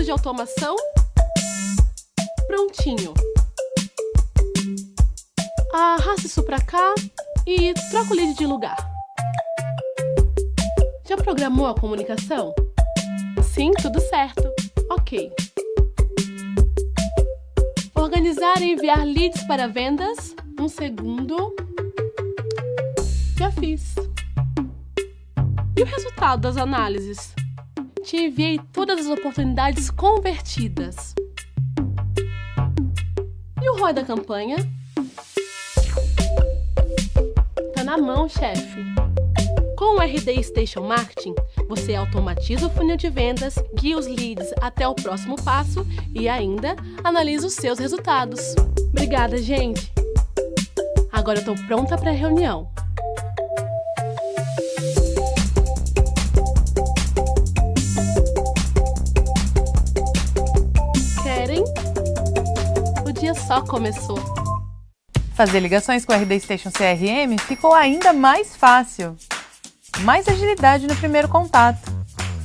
de automação prontinho. Arrasta isso pra cá e troca o lead de lugar. Já programou a comunicação? Sim, tudo certo. Ok. Organizar e enviar leads para vendas. Um segundo. Já fiz. E o resultado das análises? Te enviei todas as oportunidades convertidas. E o ROI da campanha? Tá na mão, chefe. Com o RD Station Marketing, você automatiza o funil de vendas, guia os leads até o próximo passo e ainda analisa os seus resultados. Obrigada, gente! Agora eu tô pronta para a reunião. Querem? O dia só começou. Fazer ligações com o RD Station CRM ficou ainda mais fácil. Mais agilidade no primeiro contato.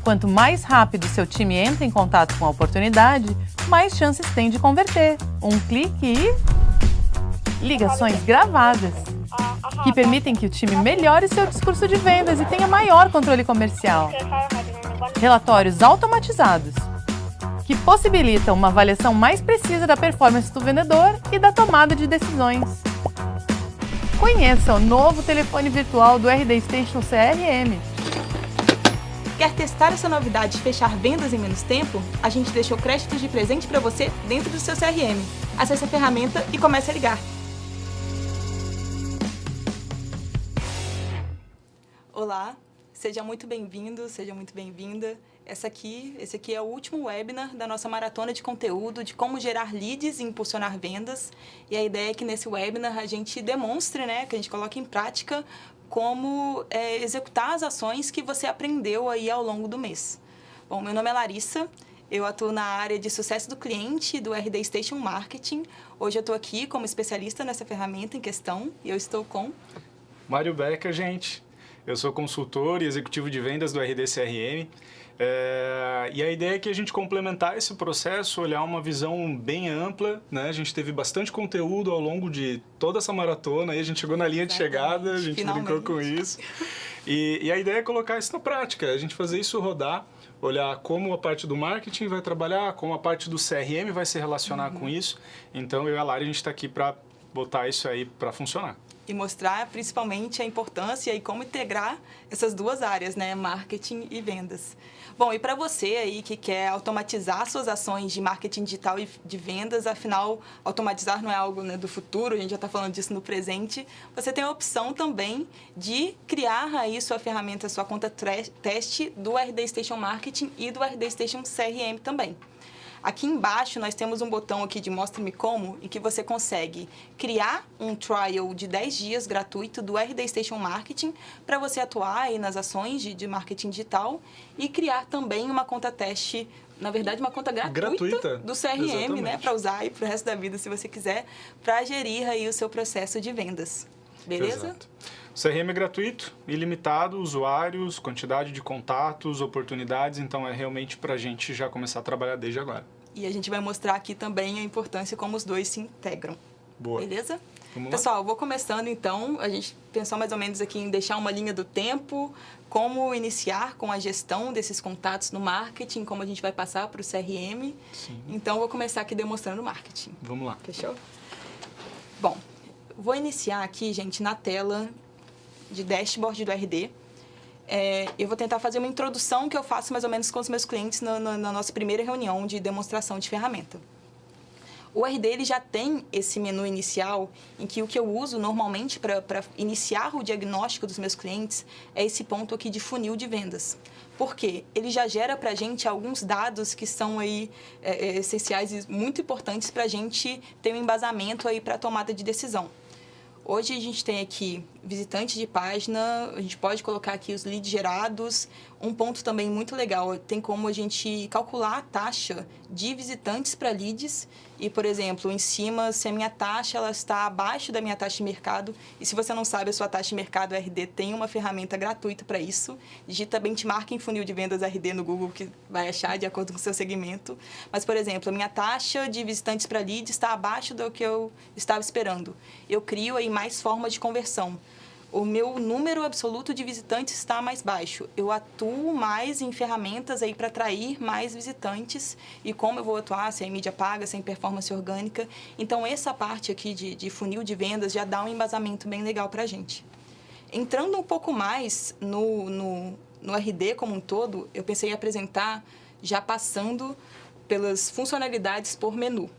Quanto mais rápido seu time entra em contato com a oportunidade, mais chances tem de converter. Um clique e... ligações gravadas, que permitem que o time melhore seu discurso de vendas e tenha maior controle comercial. Relatórios automatizados, que possibilitam uma avaliação mais precisa da performance do vendedor e da tomada de decisões. Conheça o novo telefone virtual do RD Station CRM. Quer testar essa novidade e fechar vendas em menos tempo? A gente deixou créditos de presente para você dentro do seu CRM. Acesse a ferramenta e comece a ligar. Olá, seja muito bem-vindo, seja muito bem-vinda. Esse aqui é o último webinar da nossa maratona de conteúdo de como gerar leads e impulsionar vendas. E a ideia é que nesse webinar a gente demonstre, que a gente coloque em prática como executar as ações que você aprendeu aí ao longo do mês. Bom, meu nome é Larissa, eu atuo na área de sucesso do cliente do RD Station Marketing. Hoje eu estou aqui como especialista nessa ferramenta em questão e eu estou com... Mário Becker, gente. Eu sou consultor e executivo de vendas do RD CRM. E a ideia é que a gente complementar esse processo, olhar uma visão bem ampla, né? A gente teve bastante conteúdo ao longo de toda essa maratona, aí a gente chegou na linha de chegada, a gente brincou com isso. E a ideia é colocar isso na prática, a gente fazer isso rodar, olhar como a parte do marketing vai trabalhar, como a parte do CRM vai se relacionar com isso. Então, eu e a Lari, a gente está aqui para botar isso aí para funcionar. E mostrar principalmente a importância e como integrar essas duas áreas, marketing e vendas. Bom, e para você aí que quer automatizar suas ações de marketing digital e de vendas, afinal, automatizar não é algo do futuro, a gente já está falando disso no presente, você tem a opção também de criar aí sua ferramenta, sua conta teste do RD Station Marketing e do RD Station CRM também. Aqui embaixo nós temos um botão aqui de Mostre-me Como, em que você consegue criar um trial de 10 dias gratuito do RD Station Marketing para você atuar aí nas ações de marketing digital e criar também uma conta teste, na verdade uma conta gratuita do CRM, para usar aí para o resto da vida se você quiser, para gerir aí o seu processo de vendas. Beleza? Exato. O CRM é gratuito, ilimitado, usuários, quantidade de contatos, oportunidades, então é realmente para a gente já começar a trabalhar desde agora. E a gente vai mostrar aqui também a importância como os dois se integram. Boa. Beleza? Vamos lá? Pessoal, eu vou começando então, a gente pensou mais ou menos aqui em deixar uma linha do tempo, como iniciar com a gestão desses contatos no marketing, como a gente vai passar para o CRM. Sim. Então, eu vou começar aqui demonstrando o marketing. Vamos lá. Fechou? Bom, vou iniciar aqui, gente, na tela de dashboard do RD. Eu vou tentar fazer uma introdução que eu faço mais ou menos com os meus clientes na nossa primeira reunião de demonstração de ferramenta. O RD ele já tem esse menu inicial em que o que eu uso normalmente para iniciar o diagnóstico dos meus clientes é esse ponto aqui de funil de vendas. Por quê? Ele já gera para a gente alguns dados que são aí, essenciais e muito importantes para a gente ter um embasamento aí para a tomada de decisão. Hoje a gente tem aqui visitante de página, a gente pode colocar aqui os leads gerados. Um ponto também muito legal, tem como a gente calcular a taxa de visitantes para leads. E, por exemplo, em cima, se a minha taxa ela está abaixo da minha taxa de mercado, e se você não sabe a sua taxa de mercado, o RD tem uma ferramenta gratuita para isso. Digita Benchmarking Funil de Vendas RD no Google, que vai achar de acordo com o seu segmento. Mas, por exemplo, a minha taxa de visitantes para leads está abaixo do que eu estava esperando. Eu crio aí mais formas de conversão. O meu número absoluto de visitantes está mais baixo. Eu atuo mais em ferramentas aí para atrair mais visitantes. E como eu vou atuar, se é em mídia paga, se é em performance orgânica. Então, essa parte aqui de funil de vendas já dá um embasamento bem legal para a gente. Entrando um pouco mais no RD como um todo, eu pensei em apresentar já passando pelas funcionalidades por menu.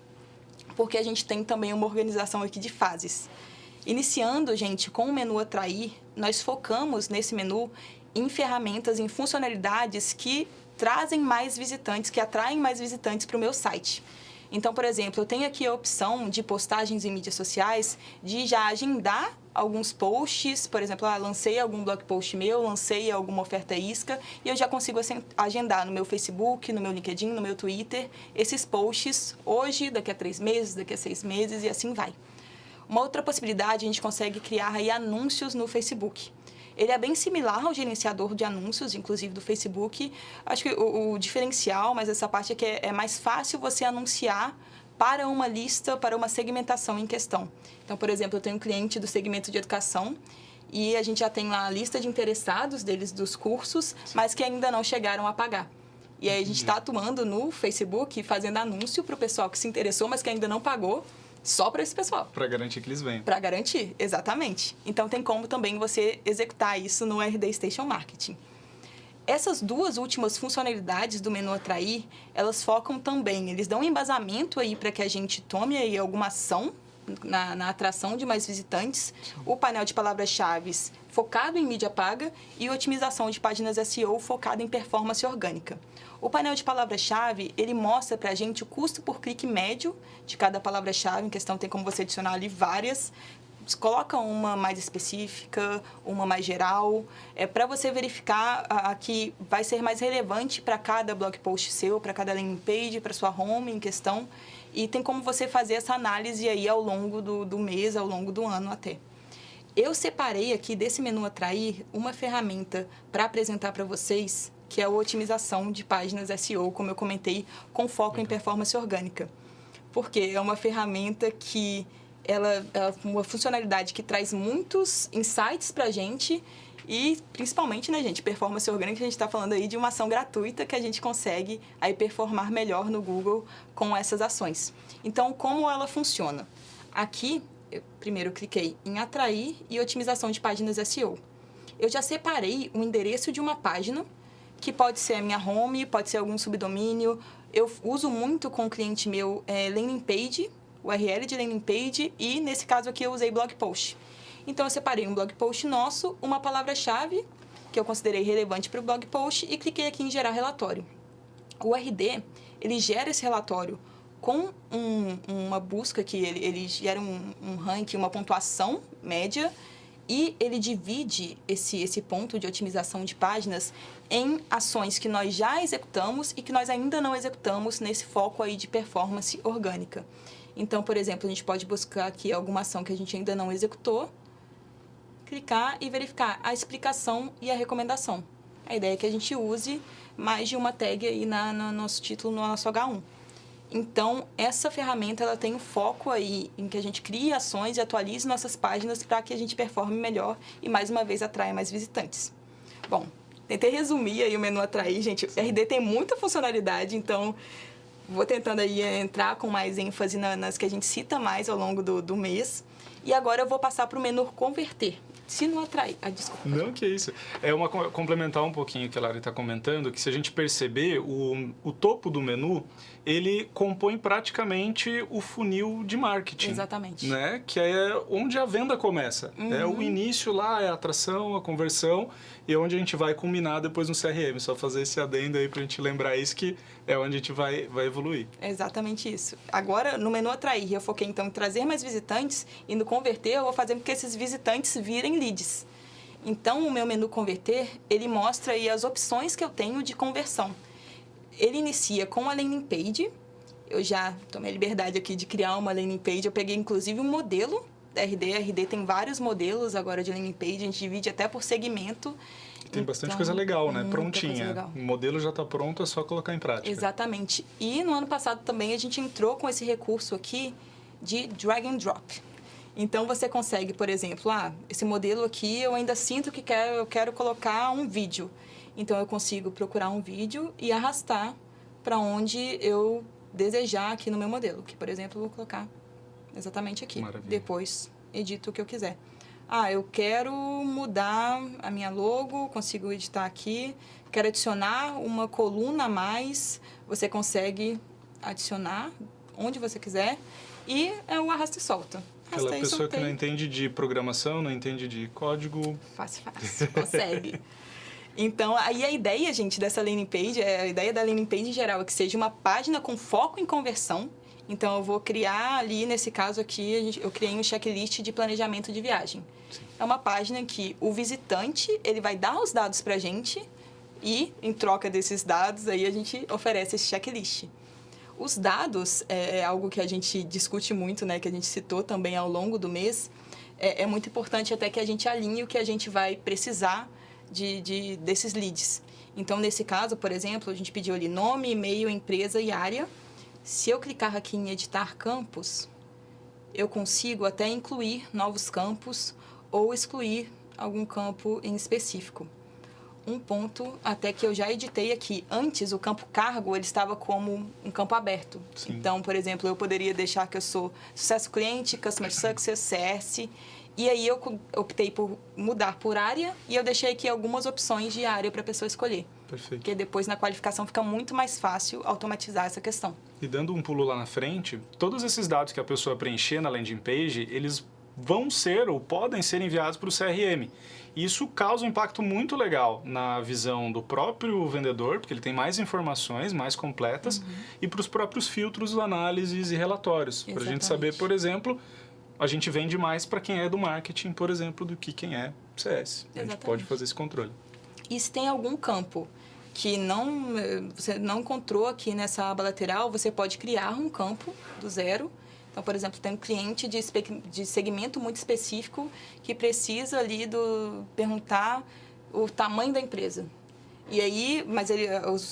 Porque a gente tem também uma organização aqui de fases. Iniciando, gente, com o menu Atrair, nós focamos nesse menu em ferramentas, em funcionalidades que trazem mais visitantes, que atraem mais visitantes para o meu site. Então, por exemplo, eu tenho aqui a opção de postagens em mídias sociais, de já agendar alguns posts, por exemplo, lancei algum blog post meu, lancei alguma oferta isca, e eu já consigo agendar no meu Facebook, no meu LinkedIn, no meu Twitter, esses posts hoje, daqui a 3 meses, daqui a 6 meses, e assim vai. Uma outra possibilidade, a gente consegue criar aí anúncios no Facebook. Ele é bem similar ao gerenciador de anúncios, inclusive do Facebook. Acho que o diferencial, mas essa parte é que é mais fácil você anunciar para uma lista, para uma segmentação em questão. Então, por exemplo, eu tenho um cliente do segmento de educação e a gente já tem lá a lista de interessados deles dos cursos, mas que ainda não chegaram a pagar. E aí a gente está atuando no Facebook, fazendo anúncio para o pessoal que se interessou, mas que ainda não pagou, só para esse pessoal. Para garantir que eles venham. Para garantir, exatamente. Então, tem como também você executar isso no RD Station Marketing. Essas duas últimas funcionalidades do menu Atrair, elas focam também, eles dão um embasamento aí para que a gente tome aí alguma ação na atração de mais visitantes, o painel de palavras-chave focado em mídia paga e otimização de páginas SEO focado em performance orgânica. O painel de palavra-chave, ele mostra para a gente o custo por clique médio de cada palavra-chave. Em questão, tem como você adicionar ali várias. Você coloca uma mais específica, uma mais geral, para você verificar a que vai ser mais relevante para cada blog post seu, para cada landing page, para sua home em questão. E tem como você fazer essa análise aí ao longo do mês, ao longo do ano até. Eu separei aqui desse menu Atrair uma ferramenta para apresentar para vocês, que é a otimização de páginas SEO, como eu comentei, com foco em performance orgânica. Porque é uma ferramenta que ela é uma funcionalidade que traz muitos insights para a gente e, principalmente, né, gente, performance orgânica, a gente está falando aí de uma ação gratuita que a gente consegue aí performar melhor no Google com essas ações. Então, como ela funciona? Aqui, eu primeiro cliquei em atrair e otimização de páginas SEO. Eu já separei o endereço de uma página, que pode ser a minha home, pode ser algum subdomínio. Eu uso muito com o cliente meu landing page, URL de landing page, e nesse caso aqui eu usei blog post. Então, eu separei um blog post nosso, uma palavra-chave, que eu considerei relevante para o blog post, e cliquei aqui em gerar relatório. O RD, ele gera esse relatório com uma busca que ele gera um ranking, uma pontuação média, e ele divide esse ponto de otimização de páginas em ações que nós já executamos e que nós ainda não executamos nesse foco aí de performance orgânica. Então, por exemplo, a gente pode buscar aqui alguma ação que a gente ainda não executou, clicar e verificar a explicação e a recomendação. A ideia é que a gente use mais de uma tag aí no nosso título, no nosso H1. Então, essa ferramenta ela tem um foco aí em que a gente crie ações e atualize nossas páginas para que a gente performe melhor e, mais uma vez, atraia mais visitantes. Bom, tentei resumir aí o menu Atrair, gente. O RD tem muita funcionalidade, então vou tentando aí entrar com mais ênfase nas que a gente cita mais ao longo do mês. E agora eu vou passar para o menu Converter. Se não atrair... desculpa. Não, que isso. Complementar um pouquinho o que a Lari está comentando, que se a gente perceber, o topo do menu, ele compõe praticamente o funil de marketing. Exatamente. Né? Que é onde a venda começa. É o início lá, é a atração, a conversão, e é onde a gente vai culminar depois no CRM. Só fazer esse adendo aí para a gente lembrar isso, que é onde a gente vai evoluir. Exatamente isso. Agora, no menu Atrair, eu foquei então em trazer mais visitantes, e no Converter eu vou fazer com que esses visitantes virem tem leads. Então, o meu menu converter, ele mostra aí as opções que eu tenho de conversão. Ele inicia com a landing page. Eu já tomei a liberdade aqui de criar uma landing page. Eu peguei, inclusive, um modelo da RD. A RD tem vários modelos agora de landing page. A gente divide até por segmento. Tem bastante coisa legal, né? Prontinha. Legal. O modelo já está pronto, é só colocar em prática. Exatamente. E no ano passado também a gente entrou com esse recurso aqui de drag and drop. Então, você consegue, por exemplo, esse modelo aqui eu ainda sinto que eu quero colocar um vídeo. Então, eu consigo procurar um vídeo e arrastar para onde eu desejar aqui no meu modelo. Que, por exemplo, eu vou colocar exatamente aqui. Maravilha. Depois, edito o que eu quiser. Eu quero mudar a minha logo, consigo editar aqui. Quero adicionar uma coluna a mais. Você consegue adicionar onde você quiser. E é o arrasta e solta. Aquela pessoa que não entende de programação, não entende de código... Fácil, consegue. Então, aí a ideia, gente, dessa landing page, a ideia da landing page em geral é que seja uma página com foco em conversão. Então, eu vou criar ali, nesse caso aqui, eu criei um checklist de planejamento de viagem. Sim. É uma página que o visitante, ele vai dar os dados pra gente e, em troca desses dados, aí a gente oferece esse checklist. Os dados é algo que a gente discute muito, né, que a gente citou também ao longo do mês. É muito importante até que a gente alinhe o que a gente vai precisar desses leads. Então, nesse caso, por exemplo, a gente pediu ali nome, e-mail, empresa e área. Se eu clicar aqui em editar campos, eu consigo até incluir novos campos ou excluir algum campo em específico. Um ponto até que eu já editei aqui. Antes, o campo cargo, ele estava como um campo aberto. Sim. Então, por exemplo, eu poderia deixar que eu sou sucesso cliente, customer success, CS. E aí eu optei por mudar por área e eu deixei aqui algumas opções de área para a pessoa escolher. Perfeito. Porque depois na qualificação fica muito mais fácil automatizar essa questão. E dando um pulo lá na frente, todos esses dados que a pessoa preencher na landing page, eles vão ser ou podem ser enviados para o CRM. Isso causa um impacto muito legal na visão do próprio vendedor, porque ele tem mais informações, mais completas, e para os próprios filtros, análises e relatórios. Para a gente saber, por exemplo, a gente vende mais para quem é do marketing, por exemplo, do que quem é CS. A gente pode fazer esse controle. E se tem algum campo que você não encontrou aqui nessa aba lateral, você pode criar um campo do zero. Então, por exemplo, tem um cliente de segmento muito específico que precisa ali perguntar o tamanho da empresa. E aí, mas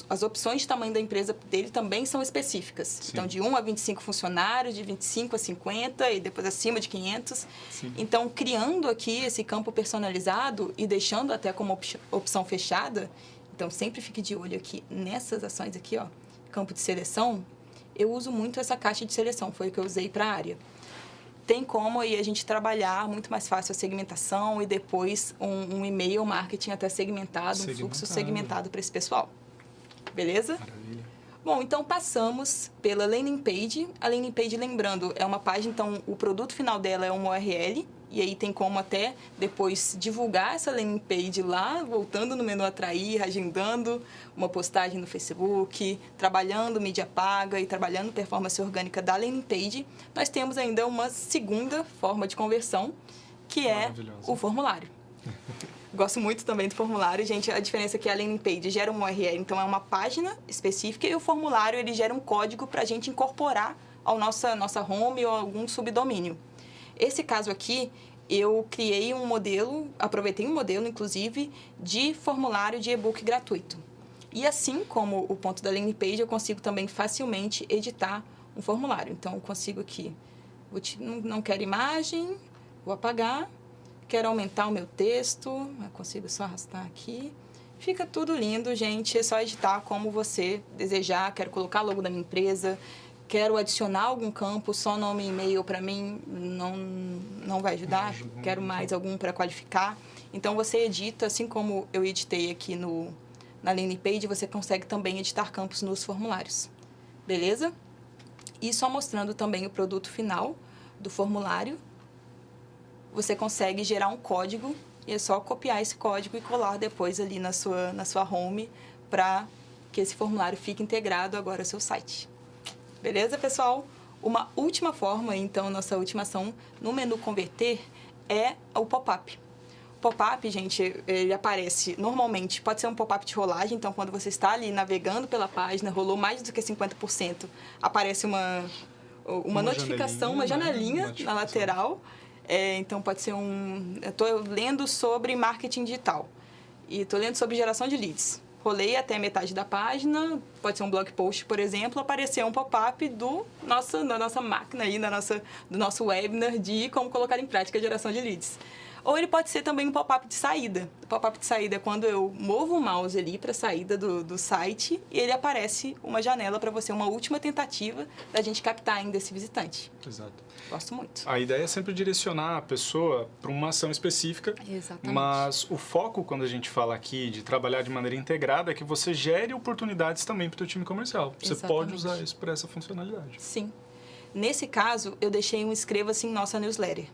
as opções de tamanho da empresa dele também são específicas. Sim. Então, de 1 a 25 funcionários, de 25 a 50 e depois acima de 500. Sim. Então, criando aqui esse campo personalizado e deixando até como opção fechada. Então, sempre fique de olho aqui nessas ações aqui, ó, campo de seleção. Eu uso muito essa caixa de seleção, foi o que eu usei para a área. Tem como aí a gente trabalhar muito mais fácil a segmentação e depois um e-mail marketing até segmentado, um fluxo segmentado para esse pessoal. Beleza? Maravilha. Bom, então passamos pela landing page. A landing page, lembrando, é uma página, então o produto final dela é uma URL. E aí tem como até depois divulgar essa landing page lá, voltando no menu atrair, agendando uma postagem no Facebook, trabalhando mídia paga e trabalhando performance orgânica da landing page. Nós temos ainda uma segunda forma de conversão, que é o formulário. Gosto muito também do formulário, gente. A diferença é que a landing page gera uma URL, então é uma página específica, e o formulário ele gera um código para a gente incorporar ao nossa home ou algum subdomínio. Esse caso aqui, eu criei um modelo, aproveitei um modelo, inclusive, de formulário de e-book gratuito. E assim como o ponto da landing page, eu consigo também facilmente editar um formulário. Então, eu consigo aqui, não quero imagem, vou apagar, quero aumentar o meu texto, eu consigo só arrastar aqui. Fica tudo lindo, gente, é só editar como você desejar, quero colocar o logo da minha empresa, quero adicionar algum campo, só nome e e-mail para mim não vai ajudar. Quero mais algum para qualificar. Então, você edita, assim como eu editei aqui na landing page, você consegue também editar campos nos formulários. Beleza? E só mostrando também o produto final do formulário, você consegue gerar um código e é só copiar esse código e colar depois ali na sua home para que esse formulário fique integrado agora ao seu site. Beleza, pessoal? Uma última forma, então, nossa última ação no menu converter é o pop-up. pop-up, gente, ele aparece normalmente, pode ser um pop-up de rolagem, então quando você está ali navegando pela página, rolou mais do que 50%, aparece uma notificação, uma janelinha na lateral. Então pode ser eu estou lendo sobre marketing digital e estou lendo sobre geração de leads. Rolei até metade da página, pode ser um blog post, por exemplo, apareceu um pop-up da nossa máquina aí, do nosso webinar de como colocar em prática a geração de leads. Ou ele pode ser também um pop-up de saída. O pop-up de saída é quando eu movo o mouse ali para a saída do site e ele aparece uma janela para você, uma última tentativa da gente captar ainda esse visitante. Exato. Gosto muito. A ideia é sempre direcionar a pessoa para uma ação específica. Exatamente. Mas o foco, quando a gente fala aqui de trabalhar de maneira integrada, é que você gere oportunidades também para o teu time comercial. Você pode usar isso para essa funcionalidade. Sim. Nesse caso, eu deixei um inscreva-se em nossa newsletter.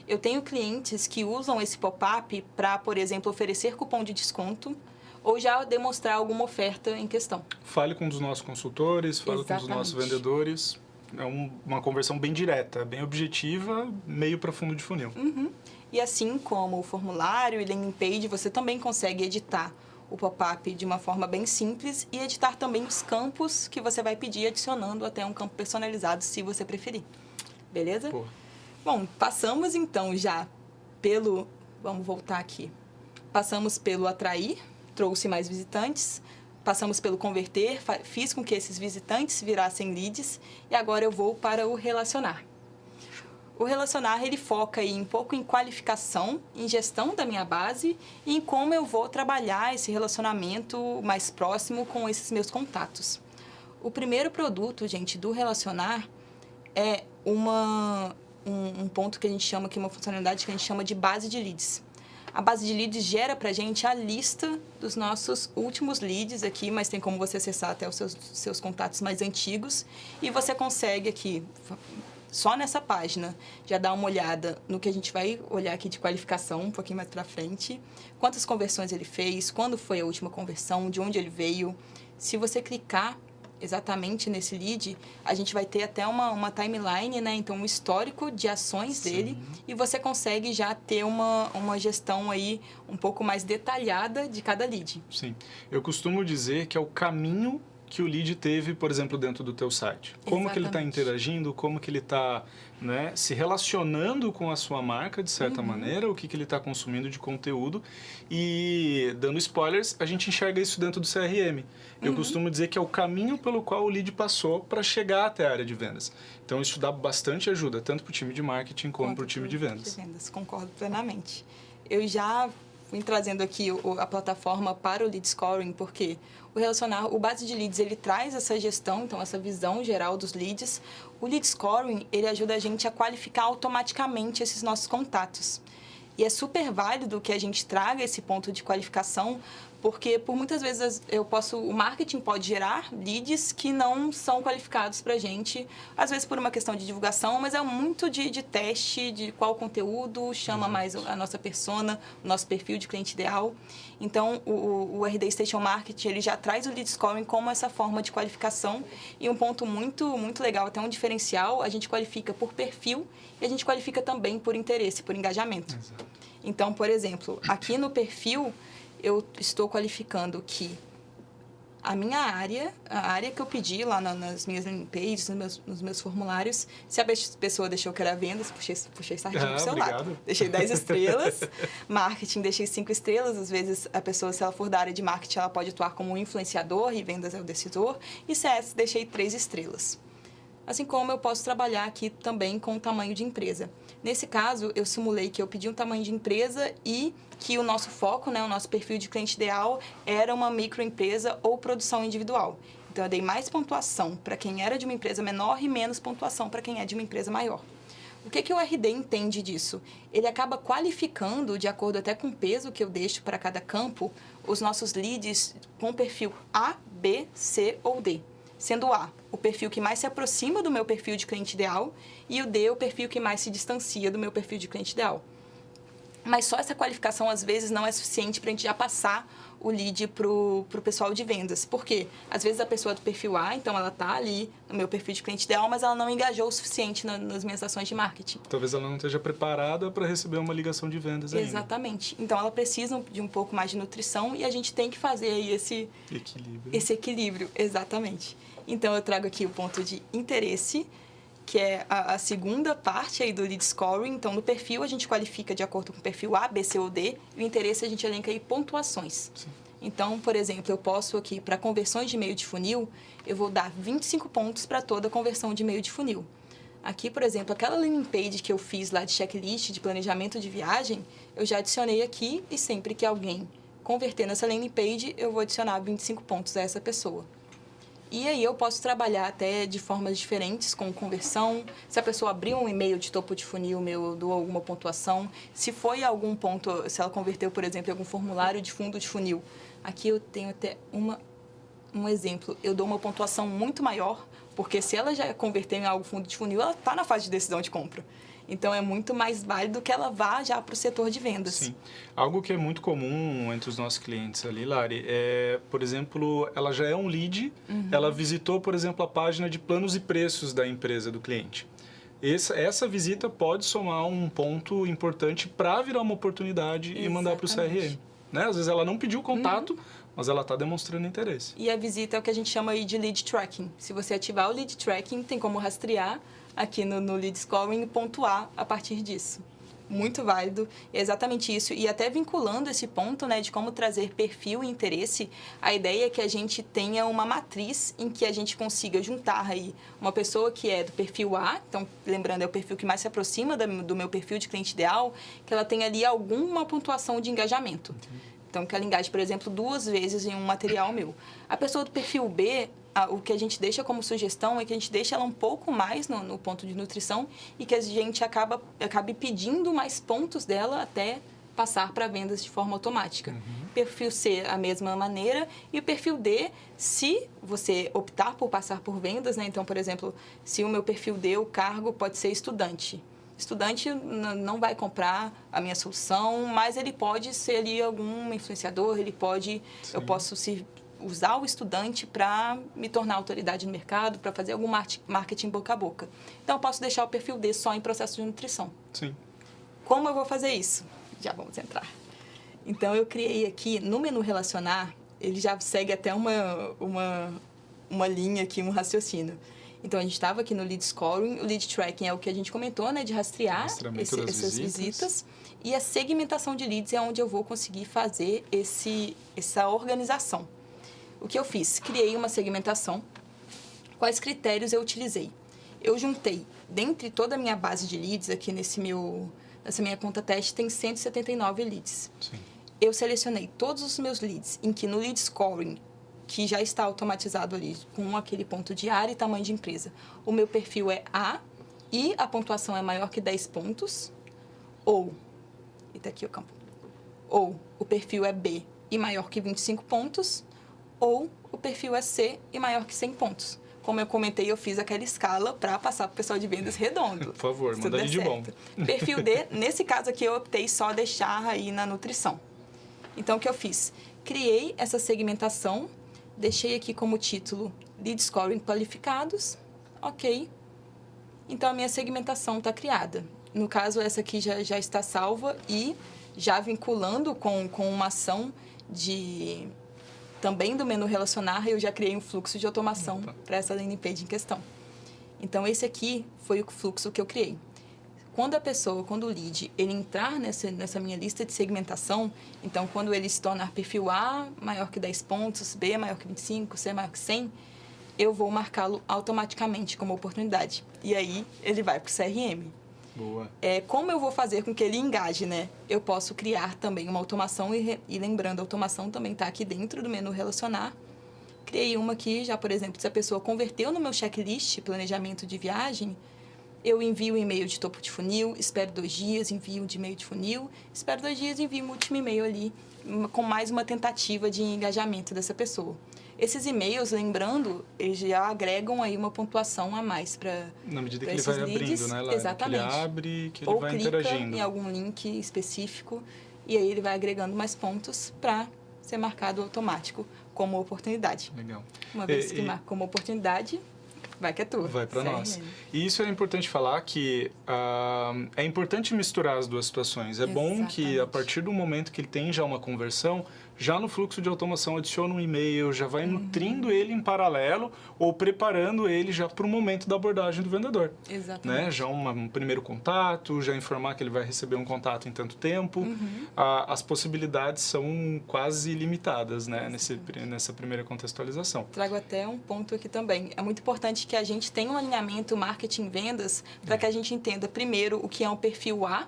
Eu tenho clientes que usam esse pop-up para, por exemplo, oferecer cupom de desconto ou já demonstrar alguma oferta em questão. Fale com um dos nossos consultores, fale com um dos nossos vendedores. É uma conversão bem direta, bem objetiva, meio para fundo de funil. Uhum. E assim como o formulário e landing page, você também consegue editar o pop-up de uma forma bem simples e editar também os campos que você vai pedir, adicionando até um campo personalizado, se você preferir. Beleza? Boa. Bom, passamos então já pelo... Vamos voltar aqui. Passamos pelo atrair, trouxe mais visitantes. Passamos pelo converter, fiz com que esses visitantes virassem leads. E agora eu vou para o relacionar. O relacionar, ele foca aí um pouco em qualificação, em gestão da minha base e em como eu vou trabalhar esse relacionamento mais próximo com esses meus contatos. O primeiro produto, gente, do relacionar é um ponto que a gente chama, que é uma funcionalidade que a gente chama de base de leads. A base de leads gera para a gente a lista dos nossos últimos leads aqui, mas tem como você acessar até os seus contatos mais antigos. E você consegue aqui, só nessa página, já dar uma olhada no que a gente vai olhar aqui de qualificação um pouquinho mais para frente. Quantas conversões ele fez, quando foi a última conversão, de onde ele veio. Se você clicar exatamente nesse lead, a gente vai ter até uma timeline, né? Então, um histórico de ações dele e você consegue já ter uma gestão aí um pouco mais detalhada de cada lead. Sim. Eu costumo dizer que é o caminho que o lead teve, por exemplo, dentro do teu site. Como que ele está interagindo, como que ele está, né, se relacionando com a sua marca, de certa maneira, o que ele está consumindo de conteúdo. E, dando spoilers, a gente enxerga isso dentro do CRM. Eu costumo dizer que é o caminho pelo qual o lead passou para chegar até a área de vendas. Então, isso dá bastante ajuda, tanto para o time de marketing como para o time de vendas. Concordo plenamente. Eu já fui trazendo aqui a plataforma para o lead scoring, porque o base de leads, ele traz essa gestão, então essa visão geral dos leads. O lead scoring, ele ajuda a gente a qualificar automaticamente esses nossos contatos. E é super válido que a gente traga esse ponto de qualificação, porque por muitas vezes o marketing pode gerar leads que não são qualificados para a gente, às vezes por uma questão de divulgação, mas é muito de teste de qual conteúdo chama mais a nossa persona, o nosso perfil de cliente ideal. Então, o RD Station Marketing, ele já traz o lead scoring como essa forma de qualificação e um ponto muito, muito legal, até um diferencial, a gente qualifica por perfil e a gente qualifica também por interesse, por engajamento. Exato. Então, por exemplo, aqui no perfil, eu estou qualificando que a área que eu pedi lá nas minhas landing pages, nos meus formulários, se a pessoa deixou que era vendas, puxei sardinha pro seu lado. Deixei 10 estrelas. Marketing, deixei 5 estrelas. Às vezes, a pessoa, se ela for da área de marketing, ela pode atuar como um influenciador e vendas é o decisor. E CS, deixei 3 estrelas. Assim como eu posso trabalhar aqui também com o tamanho de empresa. Nesse caso, eu simulei que eu pedi um tamanho de empresa e que o nosso foco, né, o nosso perfil de cliente ideal era uma microempresa ou produção individual. Então, eu dei mais pontuação para quem era de uma empresa menor e menos pontuação para quem é de uma empresa maior. O que o RD entende disso? Ele acaba qualificando, de acordo até com o peso que eu deixo para cada campo, os nossos leads com perfil A, B, C ou D. Sendo o A, o perfil que mais se aproxima do meu perfil de cliente ideal, e o D, o perfil que mais se distancia do meu perfil de cliente ideal. Mas só essa qualificação, às vezes, não é suficiente para a gente já passar o lead para o pessoal de vendas. Por quê? Às vezes a pessoa é do perfil A, então ela está ali no meu perfil de cliente ideal, mas ela não engajou o suficiente nas minhas ações de marketing. Talvez ela não esteja preparada para receber uma ligação de vendas ainda. Exatamente. Então, ela precisa de um pouco mais de nutrição e a gente tem que fazer aí esse equilíbrio. Exatamente. Então, eu trago aqui o ponto de interesse, que é a segunda parte aí do lead scoring. Então, no perfil, a gente qualifica de acordo com o perfil A, B, C ou D. E o interesse, a gente elenca aí pontuações. Sim. Então, por exemplo, eu posso aqui, para conversões de e-mail de funil, eu vou dar 25 pontos para toda conversão de e-mail de funil. Aqui, por exemplo, aquela landing page que eu fiz lá de checklist, de planejamento de viagem, eu já adicionei aqui e sempre que alguém converter nessa landing page, eu vou adicionar 25 pontos a essa pessoa. E aí eu posso trabalhar até de formas diferentes, com conversão. Se a pessoa abrir um e-mail de topo de funil meu, eu dou alguma pontuação. Se foi algum ponto, se ela converteu, por exemplo, em algum formulário de fundo de funil. Aqui eu tenho até um exemplo. Eu dou uma pontuação muito maior, porque se ela já converteu em algo fundo de funil, ela está na fase de decisão de compra. Então, é muito mais válido que ela vá já para o setor de vendas. Sim. Algo que é muito comum entre os nossos clientes ali, Lari, é, por exemplo, ela já é um lead, ela visitou, por exemplo, a página de planos e preços da empresa do cliente. Essa visita pode somar um ponto importante para virar uma oportunidade e mandar para o CRM. Né? Às vezes ela não pediu contato, mas ela está demonstrando interesse. E a visita é o que a gente chama aí de lead tracking. Se você ativar o lead tracking, tem como rastrear aqui no lead scoring e pontuar a partir disso. Muito válido, é exatamente isso. E até vinculando esse ponto, né, de como trazer perfil e interesse, a ideia é que a gente tenha uma matriz em que a gente consiga juntar aí uma pessoa que é do perfil A, então, lembrando, é o perfil que mais se aproxima do meu perfil de cliente ideal, que ela tenha ali alguma pontuação de engajamento. Então, que ela engaje, por exemplo, 2 vezes em um material meu. A pessoa do perfil B, o que a gente deixa como sugestão é que a gente deixa ela um pouco mais no ponto de nutrição e que a gente acabe pedindo mais pontos dela até passar para vendas de forma automática. Perfil C, a mesma maneira. E o perfil D, se você optar por passar por vendas, né? Então, por exemplo, se o meu perfil D, o cargo pode ser estudante. Estudante não vai comprar a minha solução, mas ele pode ser ali algum influenciador, ele pode... Sim. Eu posso usar o estudante para me tornar autoridade no mercado, para fazer algum marketing boca a boca. Então, eu posso deixar o perfil D só em processo de nutrição. Sim. Como eu vou fazer isso? Já vamos entrar. Então, eu criei aqui, no menu relacionar, ele já segue até uma linha aqui, um raciocínio. Então, a gente estava aqui no lead scoring, o lead tracking é o que a gente comentou, né, de rastrear essas visitas. E a segmentação de leads é onde eu vou conseguir fazer essa organização. O que eu fiz? Criei uma segmentação. Quais critérios eu utilizei? Eu juntei, dentre toda a minha base de leads, aqui nessa minha conta teste, tem 179 leads. Sim. Eu selecionei todos os meus leads, em que no lead scoring, que já está automatizado ali, com aquele ponto de área e tamanho de empresa, o meu perfil é A e a pontuação é maior que 10 pontos, ou, e tá aqui o campo, ou o perfil é B e maior que 25 pontos, ou o perfil é C e maior que 100 pontos. Como eu comentei, eu fiz aquela escala para passar para o pessoal de vendas redondo. Por favor, manda aí de bom. Perfil D, nesse caso aqui, eu optei só deixar aí na nutrição. Então, o que eu fiz? Criei essa segmentação, deixei aqui como título Lead Scoring Qualificados, ok. Então, a minha segmentação está criada. No caso, essa aqui já está salva e já vinculando com uma ação também do menu relacionar, eu já criei um fluxo de automação para essa landing page em questão. Então, esse aqui foi o fluxo que eu criei. Quando o lead, ele entrar nessa minha lista de segmentação, então, quando ele se tornar perfil A maior que 10 pontos, B maior que 25, C maior que 100, eu vou marcá-lo automaticamente como oportunidade. E aí, ele vai para o CRM. Boa. Como eu vou fazer com que ele engaje, né? Eu posso criar também uma automação e lembrando, a automação também está aqui dentro do menu relacionar. Criei uma aqui, já, por exemplo, se a pessoa converteu no meu checklist, planejamento de viagem, eu envio o e-mail de topo de funil, espero 2 dias, envio de e-mail de funil, espero 2 dias, envio um último e-mail ali, com mais uma tentativa de engajamento dessa pessoa. Esses e-mails, lembrando, eles já agregam aí uma pontuação a mais para na medida que ele vai abrindo, né, Lara? Exatamente. Que ele abre, que ele Ou vai clica interagindo. em algum link específico e aí ele vai agregando mais pontos para ser marcado automático como oportunidade. Legal. Uma vez que marca como oportunidade, vai que é tua. Vai para CRM. nós. E isso é importante falar que é importante misturar as duas situações. É bom que a Exatamente. partir do momento que ele tem já uma conversão, já no fluxo de automação adiciona um e-mail, já vai nutrindo ele em paralelo ou preparando ele já para o momento da abordagem do vendedor. Exatamente. Né? Já um primeiro contato, já informar que ele vai receber um contato em tanto tempo. As possibilidades são quase ilimitadas, né? Nessa primeira contextualização. Trago até um ponto aqui também. É muito importante que a gente tenha um alinhamento marketing-vendas para que a gente entenda primeiro o que é um perfil A,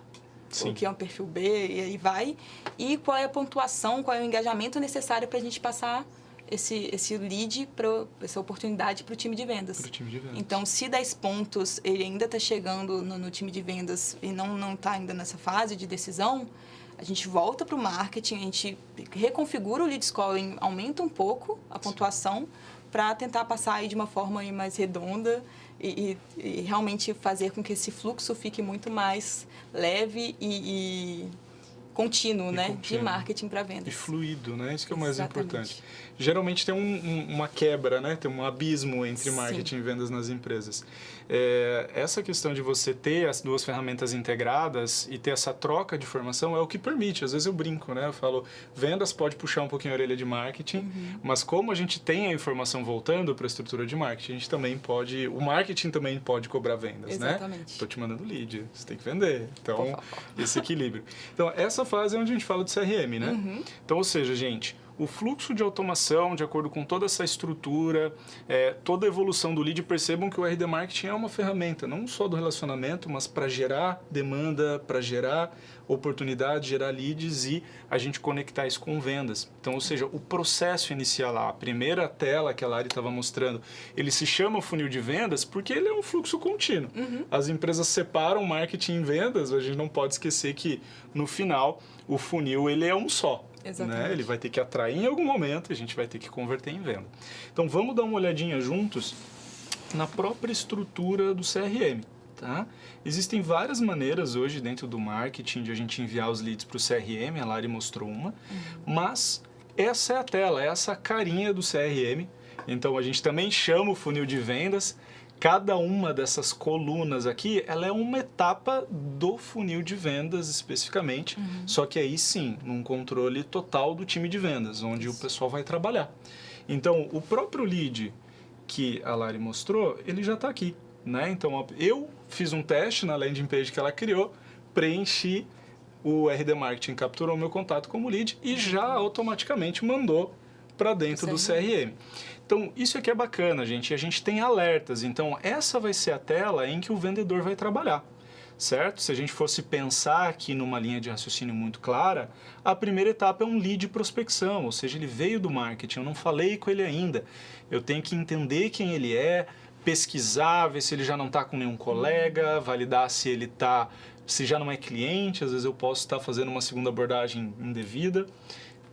Sim. o que é um perfil B, e aí vai, e qual é a pontuação, qual é o engajamento necessário para a gente passar esse lead, essa oportunidade para o time de vendas. Pro time de vendas. Então, se 10 pontos ele ainda está chegando no time de vendas e não está ainda nessa fase de decisão, a gente volta para o marketing, a gente reconfigura o lead scoring, aumenta um pouco a pontuação para tentar passar aí de uma forma aí mais redonda e realmente fazer com que esse fluxo fique muito mais leve e contínuo, né? contínuo. De marketing para vendas. E fluido, né? Isso que é o mais Exatamente. importante. Geralmente tem uma quebra, né? Tem um abismo entre Sim. marketing e vendas nas empresas. Essa questão de você ter as duas ferramentas integradas e ter essa troca de informação é o que permite. Às vezes eu brinco, né? Eu falo, vendas pode puxar um pouquinho a orelha de marketing, mas como a gente tem a informação voltando para a estrutura de marketing, a gente também pode... O marketing também pode cobrar vendas, Exatamente. né? Estou te mandando lead, você tem que vender. Então, esse equilíbrio. Então, essa fase é onde a gente fala de CRM, né? Então, ou seja, gente, o fluxo de automação, de acordo com toda essa estrutura, toda a evolução do lead, percebam que o RD Marketing é uma ferramenta, não só do relacionamento, mas para gerar demanda, para gerar oportunidade, gerar leads e a gente conectar isso com vendas. Então, ou seja, o processo inicial lá, a primeira tela que a Lari estava mostrando, ele se chama funil de vendas porque ele é um fluxo contínuo. As empresas separam marketing e vendas, a gente não pode esquecer que, no final, o funil ele é um só. Exatamente. Né? Ele vai ter que atrair em algum momento e a gente vai ter que converter em venda. Então, vamos dar uma olhadinha juntos na própria estrutura do CRM. Tá? Existem várias maneiras hoje dentro do marketing de a gente enviar os leads para o CRM, a Lari mostrou uma, mas essa é a tela, essa carinha do CRM. Então, a gente também chama o funil de vendas. Cada uma dessas colunas aqui, ela é uma etapa do funil de vendas especificamente, só que aí sim, num controle total do time de vendas, onde o pessoal vai trabalhar. Então, o próprio lead que a Lari mostrou, ele já está aqui, né? Então, eu fiz um teste na landing page que ela criou, preenchi, o RD Marketing capturou meu contato como lead e já automaticamente mandou para dentro do CRM. Então, isso aqui é bacana, gente. A gente tem alertas. Então, essa vai ser a tela em que o vendedor vai trabalhar, certo? Se a gente fosse pensar aqui numa linha de raciocínio muito clara, a primeira etapa é um lead prospecção, ou seja, ele veio do marketing, eu não falei com ele ainda. Eu tenho que entender quem ele é, pesquisar, ver se ele já não está com nenhum colega, validar se ele está, se já não é cliente, às vezes eu posso estar fazendo uma segunda abordagem indevida.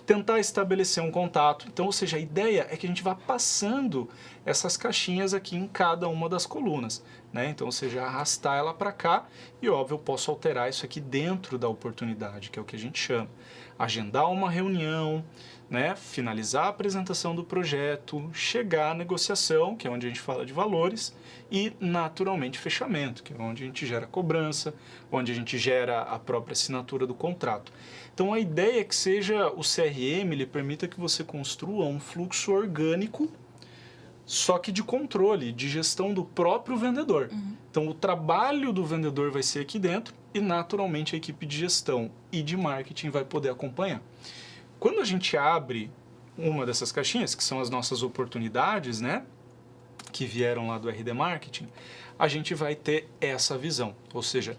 Tentar estabelecer um contato. Então, ou seja, a ideia é que a gente vá passando essas caixinhas aqui em cada uma das colunas, né? Então, ou seja, arrastar ela para cá e, óbvio, eu posso alterar isso aqui dentro da oportunidade, que é o que a gente chama. Agendar uma reunião, né? Finalizar a apresentação do projeto, chegar à negociação, que é onde a gente fala de valores, e, naturalmente, fechamento, que é onde a gente gera cobrança, onde a gente gera a própria assinatura do contrato. Então, a ideia é que seja o CRM, ele permita que você construa um fluxo orgânico, só que de controle, de gestão do próprio vendedor. Então, o trabalho do vendedor vai ser aqui dentro e, naturalmente, a equipe de gestão e de marketing vai poder acompanhar. Quando a gente abre uma dessas caixinhas, que são as nossas oportunidades, né, que vieram lá do RD Marketing, a gente vai ter essa visão, ou seja,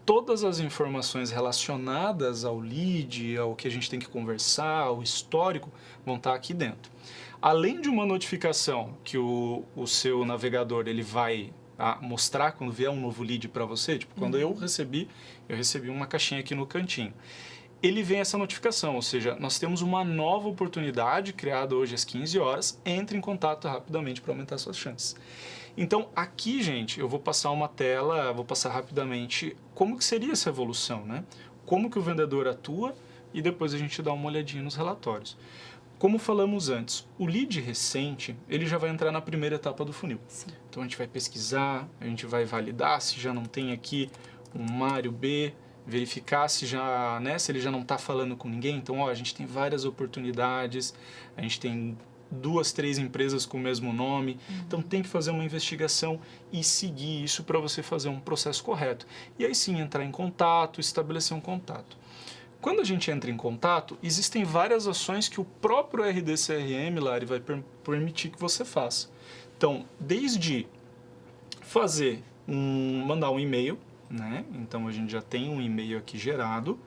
todas as informações relacionadas ao lead, ao que a gente tem que conversar, ao histórico, vão estar aqui dentro. Além de uma notificação que o seu navegador ele vai mostrar quando vier um novo lead para você, tipo, quando eu recebi uma caixinha aqui no cantinho. ele vem essa notificação, ou seja, nós temos uma nova oportunidade criada hoje às 15 horas, entre em contato rapidamente para aumentar suas chances. Então, aqui, gente, eu vou passar uma tela, vou passar rapidamente como que seria essa evolução, né? Como que o vendedor atua e depois a gente dá uma olhadinha nos relatórios. Como falamos antes, o lead recente, ele já vai entrar na primeira etapa do funil. Sim. Então, a gente vai pesquisar, a gente vai validar se já não tem aqui um Mário B, verificar se já, né, se ele já não está falando com ninguém. Então, ó, a gente tem várias oportunidades, a gente tem 2, 3 empresas com o mesmo nome, então tem que fazer uma investigação e seguir isso para você fazer um processo correto. E aí sim, entrar em contato, estabelecer um contato. Quando a gente entra em contato, existem várias ações que o próprio RD-CRM, Lari, vai permitir que você faça. Então, desde mandar um e-mail, né? Então a gente já tem um e-mail aqui gerado,